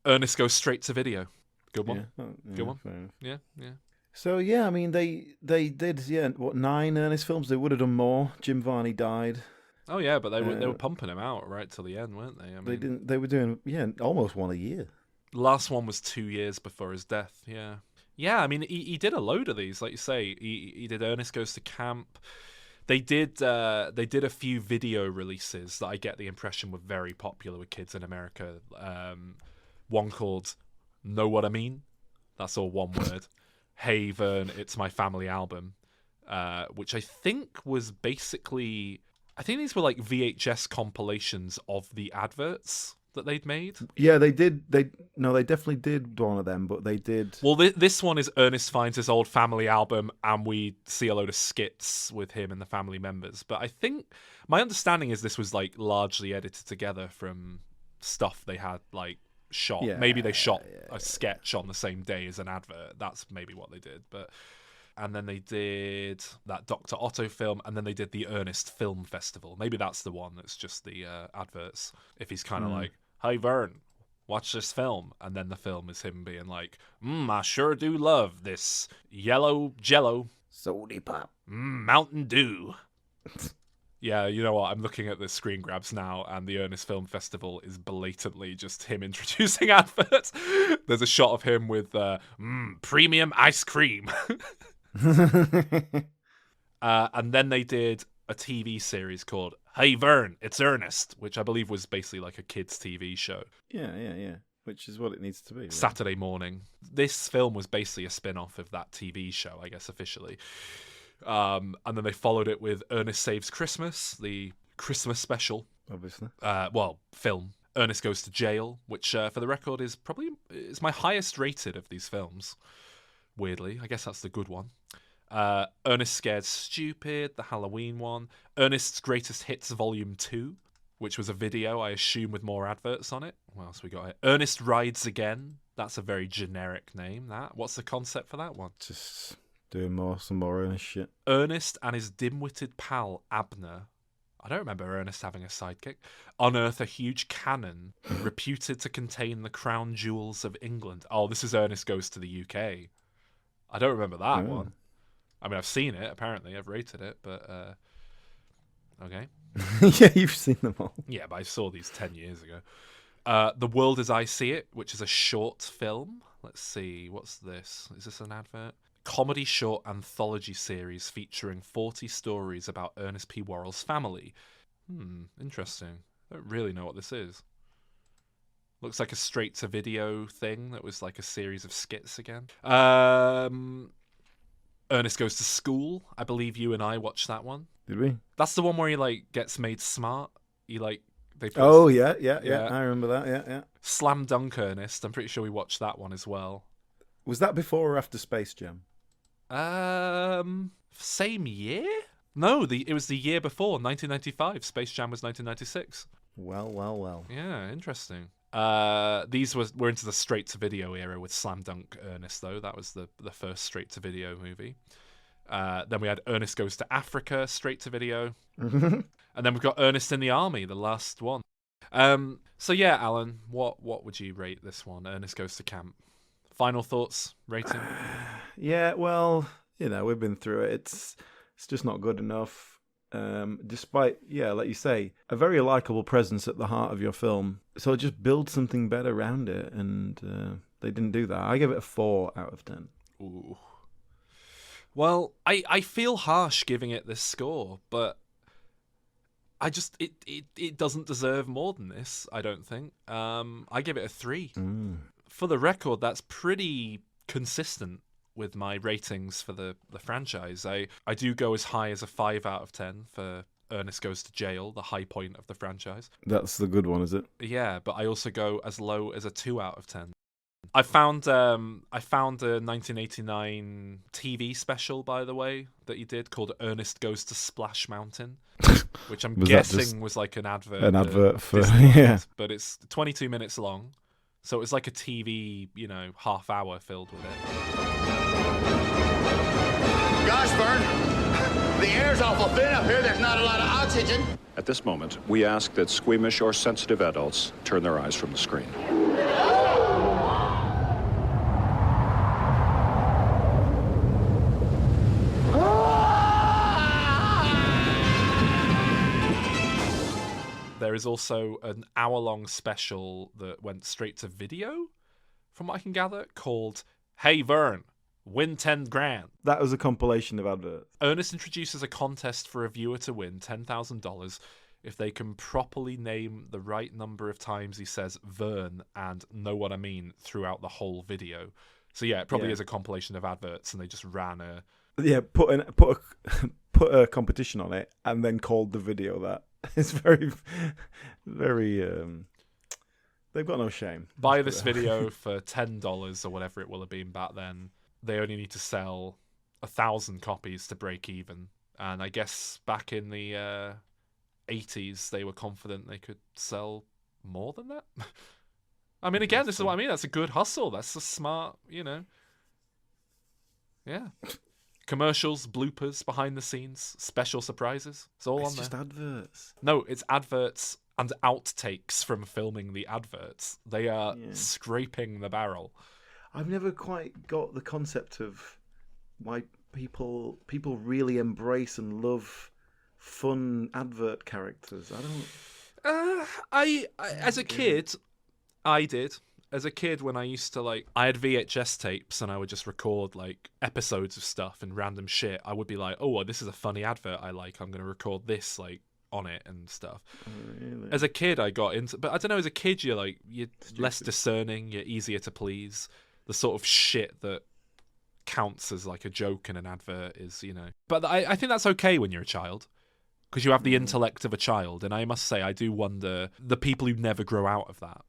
Ernest Goes Straight to Video. Good one. Yeah. Oh, yeah, good one. Fair enough. Yeah. So yeah, I mean they did 9 Ernest films. They would have done more. Jim Varney died. Oh yeah, but they were pumping him out right till the end, weren't they? I mean, They didn't. They were doing almost one a year. last one was 2 years before his death. Yeah. I mean, he did a load of these, like you say. He did Ernest Goes to Camp. They did a few video releases that I get the impression were very popular with kids in America. One called Know What I Mean? That's all one word. Hey Vern, It's My Family Album, which I think was basically, I think these were like VHS compilations of the adverts that they'd made. Yeah, they did. They definitely did one of them, but they did. Well, this one is Ernest finds his old family album, and we see a load of skits with him and the family members. But I think my understanding is this was like largely edited together from stuff they had like shot. Yeah, maybe they shot a sketch on the same day as an advert. That's maybe what they did. And then they did that Dr. Otto film, and then they did the Ernest Film Festival. Maybe that's the one that's just the adverts. If he's kind of like, "Hi Vern, watch this film," and then the film is him being like, "I sure do love this yellow Jello, Sody pop, Mountain Dew." Yeah, you know what? I'm looking at the screen grabs now, and the Ernest Film Festival is blatantly just him introducing adverts. There's a shot of him with premium ice cream. And then they did a TV series called Hey Vern, It's Ernest, which I believe was basically like a kids' TV show. Yeah. Which is what it needs to be. Really. Saturday morning. This film was basically a spin-off of that TV show, I guess, officially. And then they followed it with Ernest Saves Christmas, the Christmas special. Obviously. Film. Ernest Goes to Jail, which, for the record, is my highest rated of these films. Weirdly. I guess that's the good one. Ernest Scared Stupid, the Halloween one. Ernest's Greatest Hits Volume 2, which was a video, I assume, with more adverts on it. What else we got here? Ernest Rides Again. That's a very generic name, that. What's the concept for that one? Just doing some more Ernest shit. Ernest and his dim-witted pal, Abner. I don't remember Ernest having a sidekick. Unearth a huge cannon reputed to contain the crown jewels of England. Oh, this is Ernest Goes to the UK. I don't remember that one. I mean, I've seen it, apparently. I've rated it, but... okay. Yeah, you've seen them all. Yeah, but I saw these 10 years ago. The World as I See It, which is a short film. Let's see, what's this? Is this an advert? Comedy short anthology series featuring 40 stories about Ernest P. Worrell's family. Interesting. I don't really know what this is. Looks like a straight-to-video thing that was like a series of skits again. Ernest Goes to School. I believe you and I watched that one. Did we? That's the one where he like gets made smart. He like they. Oh yeah. I remember that. Yeah. Slam Dunk Ernest. I'm pretty sure we watched that one as well. Was that before or after Space Jam? Same year? No, it was the year before, 1995. Space Jam was 1996. Well. Yeah, interesting. These were into the straight-to-video era with Slam Dunk Ernest, though. That was the first straight-to-video movie. Then we had Ernest Goes to Africa, straight-to-video. And then we've got Ernest in the Army, the last one. So yeah, Alan, what would you rate this one, Ernest Goes to Camp? Final thoughts, rating? Yeah, well, we've been through it. It's just not good enough. Despite, like you say, a very likable presence at the heart of your film. So just build something better around it, and they didn't do that. I give it a 4 out of 10. Ooh. Well, I feel harsh giving it this score, but I just it doesn't deserve more than this, I don't think. I give it a 3. For the record, that's pretty consistent with my ratings for the franchise. I do go as high as a 5 out of 10 for Ernest Goes to Jail, the high point of the franchise. That's the good one, is it? Yeah, but I also go as low as a 2 out of 10. I found a 1989 TV special, by the way, that he did called Ernest Goes to Splash Mountain, which I'm guessing was like an advert. An advert for but it's 22 minutes long. So it was like a TV, half hour filled with it. Gosh, Vern, the air's awful thin up here. There's not a lot of oxygen. At this moment, we ask that squeamish or sensitive adults turn their eyes from the screen. There is also an hour-long special that went straight to video, from what I can gather, called Hey Vern, win 10 grand. That was a compilation of adverts. Ernest introduces a contest for a viewer to win $10,000 if they can properly name the right number of times he says Vern and know what I mean throughout the whole video. So yeah, it probably is a compilation of adverts, and they just ran a... Yeah, put a competition on it and then called the video that. It's very, very. They've got no shame. Buy this video for $10 or whatever it will have been back then. They only need to sell 1,000 copies to break even. And I guess back in the 80s, they were confident they could sell more than that. I mean, again, this is what I mean. That's a good hustle. That's a smart, Yeah. Commercials, bloopers, behind the scenes, special surprises. It's all on there. It's just adverts. No, it's adverts and outtakes from filming the adverts. They are scraping the barrel. I've never quite got the concept of why people really embrace and love fun advert characters. I as a kid, I did. As a kid, when I used to I had VHS tapes and I would just record episodes of stuff and random shit. I would be like, oh, well, this is a funny advert I like. I'm going to record this on it and stuff. Really? As a kid, I got into, but I don't know. As a kid, you're less discerning. You're easier to please. The sort of shit that counts as a joke in an advert is, But I think that's okay when you're a child, because you have the intellect of a child. And I must say, I do wonder the people who never grow out of that.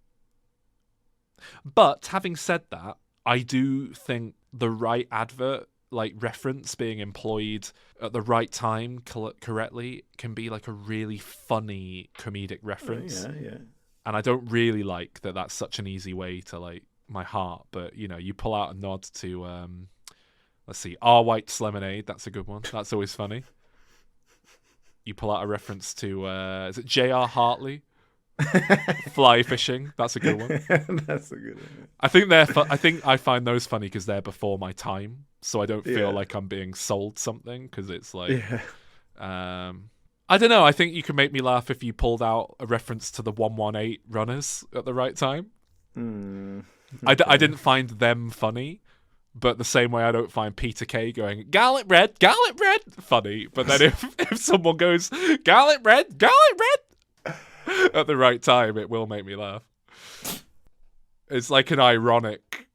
But having said that, I do think the right advert, reference being employed at the right time correctly, can be a really funny comedic reference. Yeah. And I don't really like that that's such an easy way to my heart. But, you pull out a nod to, let's see, Our White's Lemonade. That's a good one. That's always funny. You pull out a reference to, is it J.R. Hartley? Fly fishing. That's a good one. That's a good one. I think I find those funny because they're before my time, so I don't feel like I'm being sold something, because it's I don't know. I think you can make me laugh if you pulled out a reference to the 118 runners at the right time. I didn't find them funny, but the same way I don't find Peter Kay going Gallet Red funny. But then if someone goes Gallet Red at the right time, it will make me laugh. It's an ironic,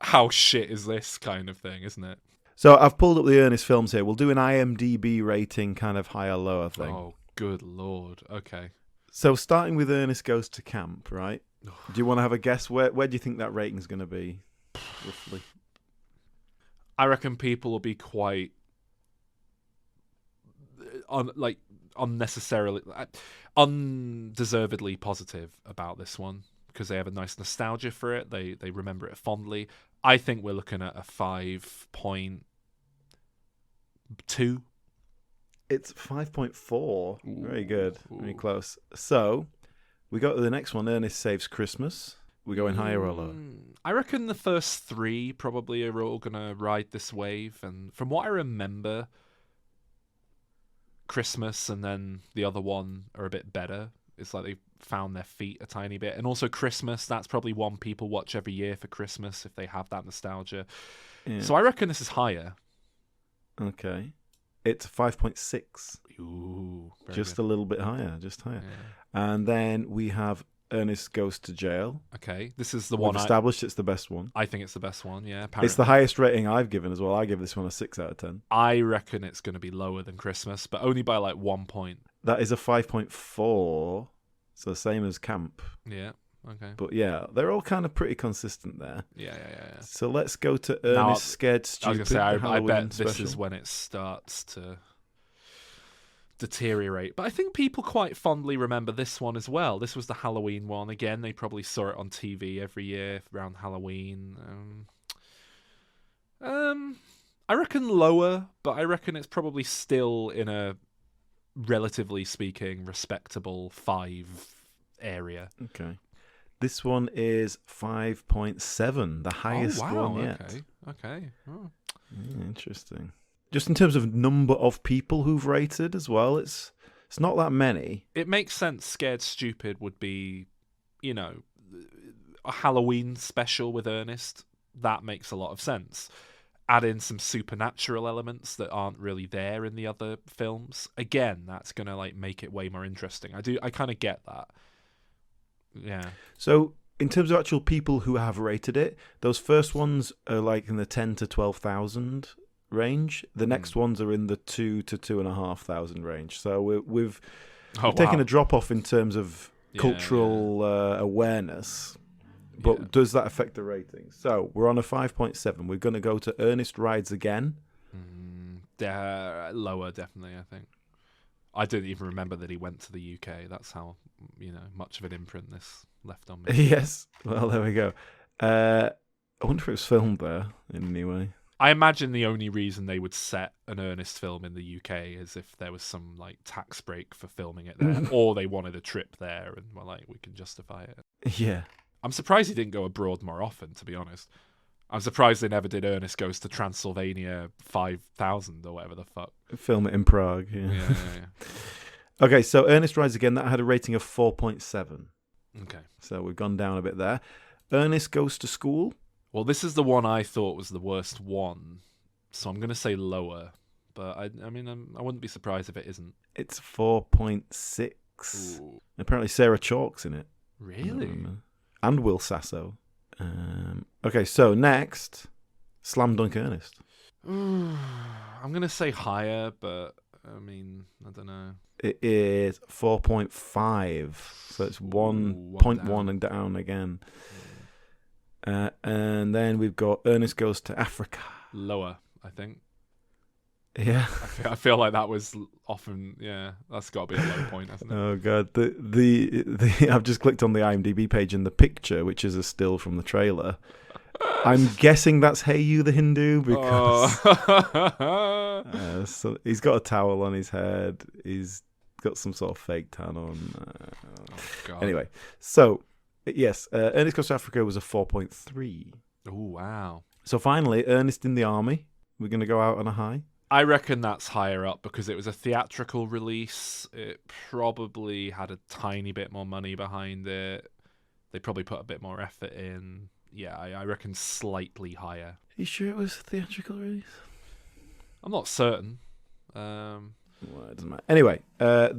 how shit is this kind of thing, isn't it? So I've pulled up the Ernest films here. We'll do an IMDb rating, kind of higher, lower thing. Oh, good lord. Okay. So starting with Ernest Goes to Camp, right? Do you want to have a guess? Where do you think that rating's going to be, roughly? I reckon people will be quite undeservedly positive about this one, because they have a nice nostalgia for it. They remember it fondly. I think we're looking at a 5.2. It's 5.4. Very good. Very close. So we go to the next one. Ernest Saves Christmas. We going higher or lower? I reckon the first three probably are all going to ride this wave. And from what I remember, Christmas and then the other one are a bit better. It's they found their feet a tiny bit. And also Christmas, that's probably one people watch every year for Christmas if they have that nostalgia. Yeah. So I reckon this is higher. Okay. It's 5.6. Ooh. Just good. A little bit higher. Just higher. Yeah. And then we have Ernest Goes to Jail. Okay. This is the We've one established it's the best one. I think it's the best one, yeah. Apparently. It's the highest rating I've given as well. I give this one a 6 out of 10. I reckon it's going to be lower than Christmas, but only by 1 point. That is a 5.4. So same as Camp. Yeah. Okay. But yeah, they're all kind of pretty consistent there. Yeah. So let's go to Ernest Scared Stupid. I was going to say, I bet special. this is when it starts to deteriorate. But I think people quite fondly remember this one as well. This was the Halloween one. Again, they probably saw it on TV every year around Halloween. I reckon lower, but I reckon it's probably still in a, relatively speaking, respectable 5 area. Okay. This one is 5.7, the highest one yet. Okay. Oh. Interesting. Just in terms of number of people who've rated as well, it's It's not that many. It makes sense. Scared Stupid would be, you know, a Halloween special with Ernest. That makes a lot of sense. Add in some supernatural elements that aren't really there in the other films. Again, that's gonna like make it way more interesting. I kind of get that. Yeah. So in terms of actual people who have rated it, those first ones are like in the 10 to 12,000 range. The next ones are in the 2 to 2,500 range. So we've taken a drop off in terms of cultural awareness. But does that affect the rating? So we're on a 5.7. We're going to go to Ernest Rides Again. Lower, definitely, I think. I didn't even remember that he went to the UK. That's how, much of an imprint this left on me. Yes. Well, there we go. I wonder if it was filmed there in any way. I imagine the only reason they would set an Ernest film in the UK is if there was some like tax break for filming it there, or they wanted a trip there and were like, we can justify it. Yeah. I'm surprised he didn't go abroad more often, to be honest. I'm surprised they never did Ernest Goes to Transylvania 5000 or whatever the fuck. Film it in Prague. Yeah. Okay, so Ernest Rides Again, that had a rating of 4.7. Okay. So we've gone down a bit there. Ernest Goes to School. Well, this is the one I thought was the worst one, so I'm going to say lower. But I wouldn't be surprised if it isn't. It's 4.6. Ooh. Apparently Sarah Chalk's in it. Really? And Will Sasso. Okay, so next, Slam Dunk Ernest. I'm going to say higher, but I don't know. It is 4.5, so it's 1.1 and down again. And then we've got Ernest Goes to Africa. Lower, I think. Yeah. I feel like that was often, that's got to be a low point, hasn't it? Oh god, the I've just clicked on the IMDb page and the picture, which is a still from the trailer. I'm guessing that's Hey You the Hindu because so he's got a towel on his head. He's got some sort of fake tan on. Anyway, so yes, Ernest Goes to Africa was a 4.3. Oh wow! So finally, Ernest in the Army. We're going to go out on a high. I reckon that's higher up because it was a theatrical release. It probably had a tiny bit more money behind it. They probably put a bit more effort in. Yeah, I reckon slightly higher. Are you sure it was a theatrical release? I'm not certain. Well, it doesn't matter. Anyway,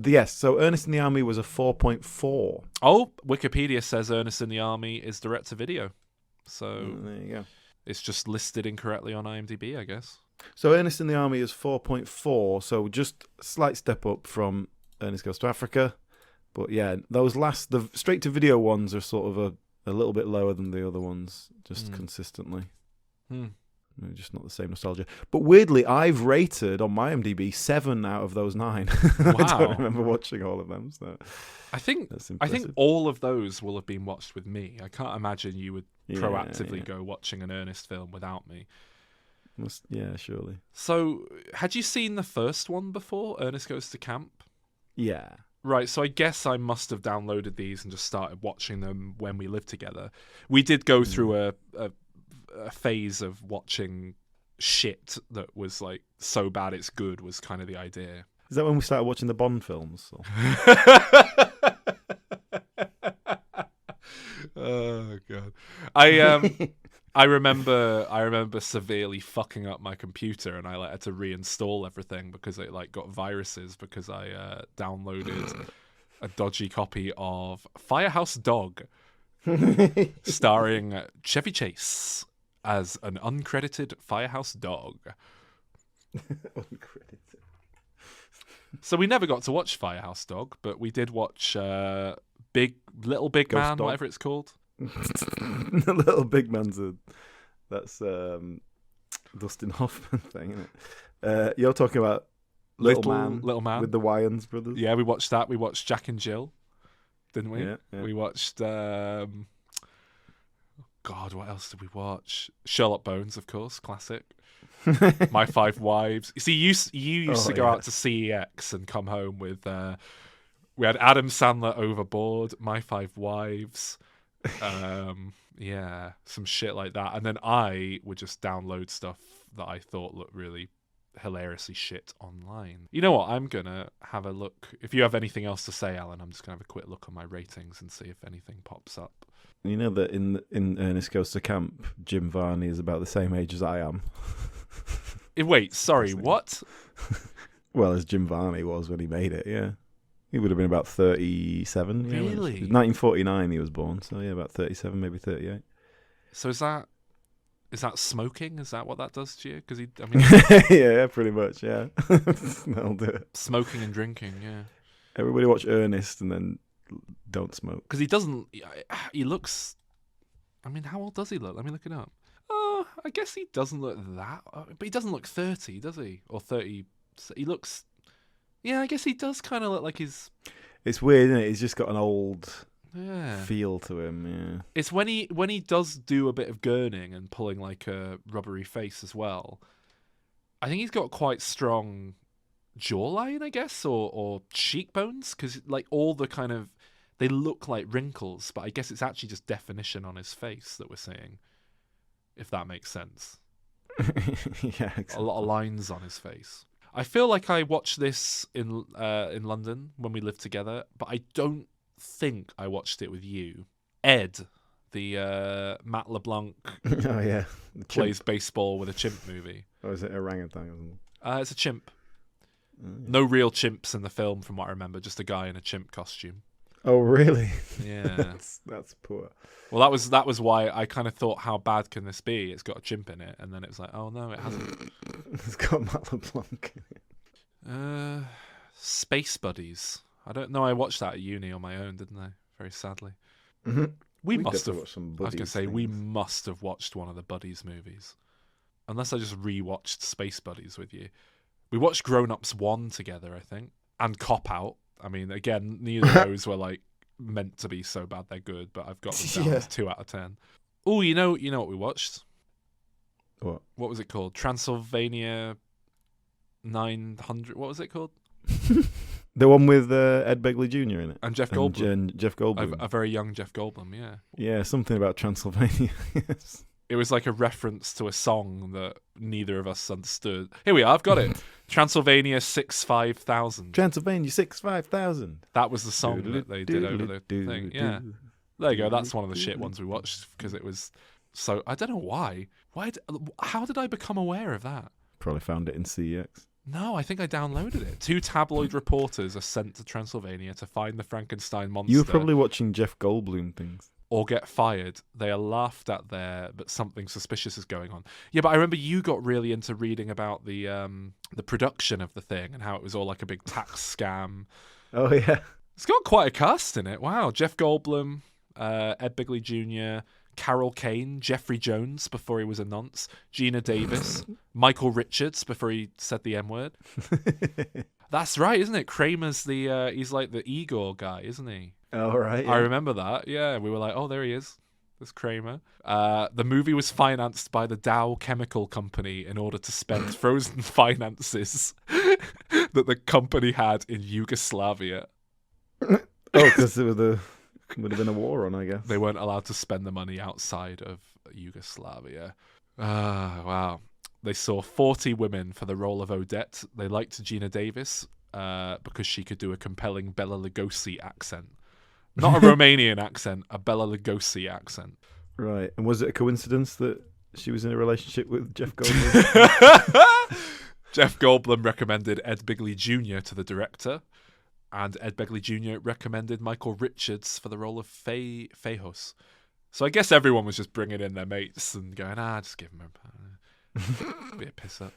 yes, so Ernest in the Army was a 4.4. Oh, Wikipedia says Ernest in the Army is direct-to-video. So there you go. It's just listed incorrectly on IMDb, I guess. So Ernest in the Army is 4.4, so just a slight step up from Ernest Goes to Africa. But yeah, those the straight-to-video ones are sort of a little bit lower than the other ones, just consistently. Just not the same nostalgia. But weirdly, I've rated on my IMDb 7 out of those 9. Wow. I don't remember watching all of them. So I think all of those will have been watched with me. I can't imagine you would proactively go watching an Ernest film without me. Yeah, surely. So, had you seen the first one before, Ernest Goes to Camp? Yeah. Right, so I guess I must have downloaded these and just started watching them when we lived together. We did go through a phase of watching shit that was like so bad it's good was kind of the idea. Is that when we started watching the Bond films? Oh god. I remember severely fucking up my computer and I had to reinstall everything because it got viruses because I downloaded a dodgy copy of Firehouse Dog starring Chevy Chase as an uncredited Firehouse Dog. Uncredited. So we never got to watch Firehouse Dog, but we did watch Little Big Ghost Man, Dog. whatever it's called. The Little Big Man's that's Dustin Hoffman thing, isn't it? You're talking about Little Man with the Wayans brothers. Yeah, we watched that. We watched Jack and Jill, didn't we? Yeah. We watched. God, what else did we watch? Sherlock Bones, of course, classic. My Five Wives. You see, you used to go out to CEX and come home with. We had Adam Sandler Overboard, My Five Wives. Some shit like that, and then I would just download stuff that I thought looked really hilariously shit online. You know what? I'm going to have a look. If you have anything else to say, Alan, I'm just going to have a quick look on my ratings and see if anything pops up. You know that in Ernest Goes to Camp, Jim Varney is about the same age as I am. Wait, sorry, what? Well, as Jim Varney was when he made it, yeah. He would have been about 37. Yeah, Really? 1949 he was born, so yeah, about 37, maybe 38. So is that smoking? Is that what that does to you? Because yeah, pretty much, yeah. That'll do it. Smoking and drinking, yeah. Everybody watch Ernest and then don't smoke. Because he looks, how old does he look? Let me look it up. I guess he doesn't look that, but he doesn't look 30, does he? Or 30, he looks, yeah, I guess he does kind of look like he's... It's weird, isn't it? He's just got an old yeah. feel to him, yeah. It's when he does do a bit of gurning and pulling like a rubbery face as well. I think he's got quite strong jawline, I guess, or cheekbones, because like all the kind of, they look like wrinkles, but I guess it's actually just definition on his face that we're seeing, if that makes sense. Yeah, exactly. A lot of lines on his face. I feel like I watched this in London when we lived together, but I don't think I watched it with you. Ed, the Matt LeBlanc oh yeah, plays baseball with a chimp movie. Or is it orangutan or something? It's a chimp. No real chimps in the film, from what I remember. Just a guy in a chimp costume. Oh really? Yeah, that's poor. Well, that was why I kind of thought, how bad can this be? It's got a chimp in it, and then it was like, oh no, it hasn't. It's got Matt LeBlanc in it. Space Buddies. I don't know. I watched that at uni on my own, didn't I? Very sadly. Mm-hmm. We must have. Watched some I was going to say things. we must have watched one of the Buddies movies, unless I just rewatched Space Buddies with you. We watched Grown Ups 1 together, I think, and Cop Out. I mean, again, neither of those were like meant to be so bad they're good, but I've got them down as 2 out of 10. Oh, you know what we watched? What? What was it called? Transylvania 900. What was it called? The one with Ed Begley Jr. in it. And Jeff Goldblum. And Jeff Goldblum. A very young Jeff Goldblum, yeah. Yeah, something about Transylvania. Yes. It was like a reference to a song that neither of us understood. Here we are, I've got it. Transylvania 65000. Transylvania 65000. That was the song that they did over the thing. Yeah. There you go. That's one of the shit ones we watched because it was so... I don't know why. How did I become aware of that? Probably found it in CEX. No, I think I downloaded it. 2 tabloid reporters are sent to Transylvania to find the Frankenstein monster. You were probably watching Jeff Goldblum things. Or get fired. They are laughed at there, but something suspicious is going on. Yeah, but I remember you got really into reading about the production of the thing and how it was all like a big tax scam. Oh, yeah. It's got quite a cast in it. Wow. Jeff Goldblum, Ed Begley Jr., Carol Kane, Jeffrey Jones before he was a nonce, Gina Davis, Michael Richards before he said the M-word. That's right, isn't it? Kramer's he's like the Igor guy, isn't he? Oh, right. Yeah. I remember that. Yeah, we were like, oh, there he is. There's Kramer. The movie was financed by the Dow Chemical Company in order to spend frozen finances that the company had in Yugoslavia. Oh, because there would have been a war on, I guess. They weren't allowed to spend the money outside of Yugoslavia. Wow. They saw 40 women for the role of Odette. They liked Gina Davis because she could do a compelling Bela Lugosi accent. Not a Romanian accent, a Bela Lugosi accent. Right. And was it a coincidence that she was in a relationship with Jeff Goldblum? Jeff Goldblum recommended Ed Begley Jr. to the director, and Ed Begley Jr. recommended Michael Richards for the role of Fejos. So I guess everyone was just bringing in their mates and going, just give him a be a piss up.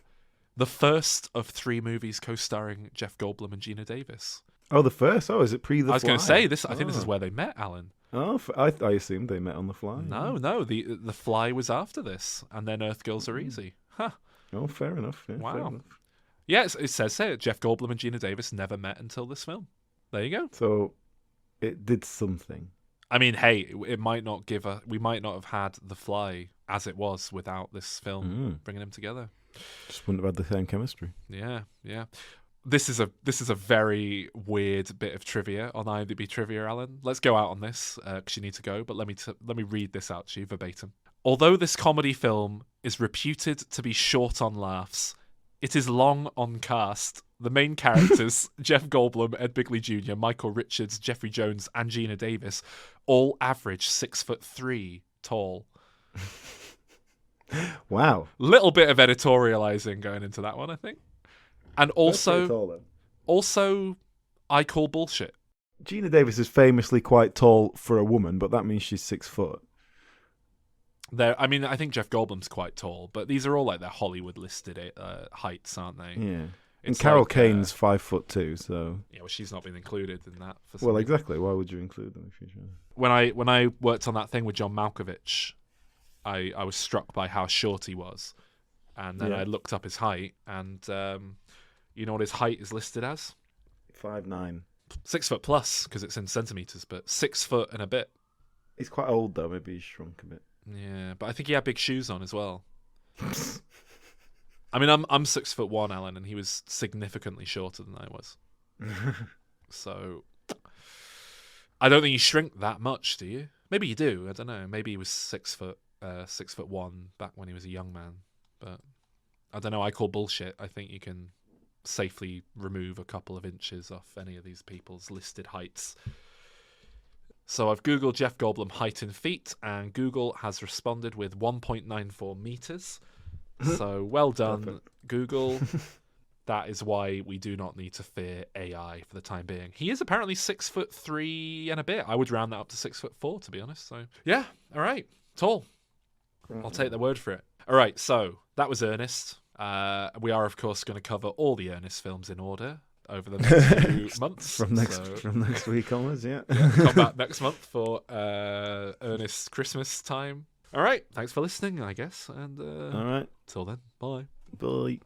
The first of 3 movies co-starring Jeff Goldblum and Gina Davis. Oh, the first? Oh, is it pre-The Fly? I was going to say this. I think this is where they met, Alan. Oh, I assumed they met on The Fly. No. The Fly was after this, and then Earth Girls Are Easy. Huh. Oh, fair enough. Yeah, wow. Fair enough. Yeah, it says here Jeff Goldblum and Gina Davis never met until this film. There you go. So it did something. I mean, hey, it might not we might not have had The Fly as it was without this film bringing them together. Just wouldn't have had the same chemistry. Yeah. This is a very weird bit of trivia on IMDb Trivia, Alan. Let's go out on this because you need to go. But let me read this out to you verbatim. Although this comedy film is reputed to be short on laughs, It is long on cast. The main characters, Jeff Goldblum, Ed Bigley Jr., Michael Richards, Jeffrey Jones, and Gina Davis, all average 6'3" tall. Wow. Little bit of editorializing going into that one, I think. And That's pretty also, tall, though. I call bullshit. Gina Davis is famously quite tall for a woman, but that means she's 6 foot. I mean, I think Jeff Goldblum's quite tall, but these are all like their Hollywood listed heights, aren't they? Yeah. And It's Carol like, Kane's 5'2", so. Yeah, well, she's not been included in that. For some Well, reason. exactly. Why would you include them if you should? When I worked on that thing with John Malkovich, I was struck by how short he was, and then I looked up his height, and you know what his height is listed as? 5'9". 6 foot plus, because it's in centimeters, but 6 foot and a bit. He's quite old though. Maybe he's shrunk a bit. Yeah, but I think he had big shoes on as well. I mean, I'm 6'1", Alan, and he was significantly shorter than I was. So I don't think you shrink that much, do you? Maybe you do. I don't know. Maybe he was 6'1" back when he was a young man. But I don't know. I call bullshit. I think you can safely remove a couple of inches off any of these people's listed heights. So I've Googled Jeff Goldblum height in feet, and Google has responded with 1.94 meters. So well done, Perfect. Google. That is why we do not need to fear AI for the time being. He is apparently 6'3" and a bit. I would round that up to 6'4", to be honest. So yeah, all right, tall. I'll take their word for it. All right, so that was Ernest. We are, of course, going to cover all the Ernest films in order over the next few months. From next week onwards, yeah. Come back next month for Ernest Christmas time. All right, thanks for listening, I guess. And All right. till then, bye. Bye.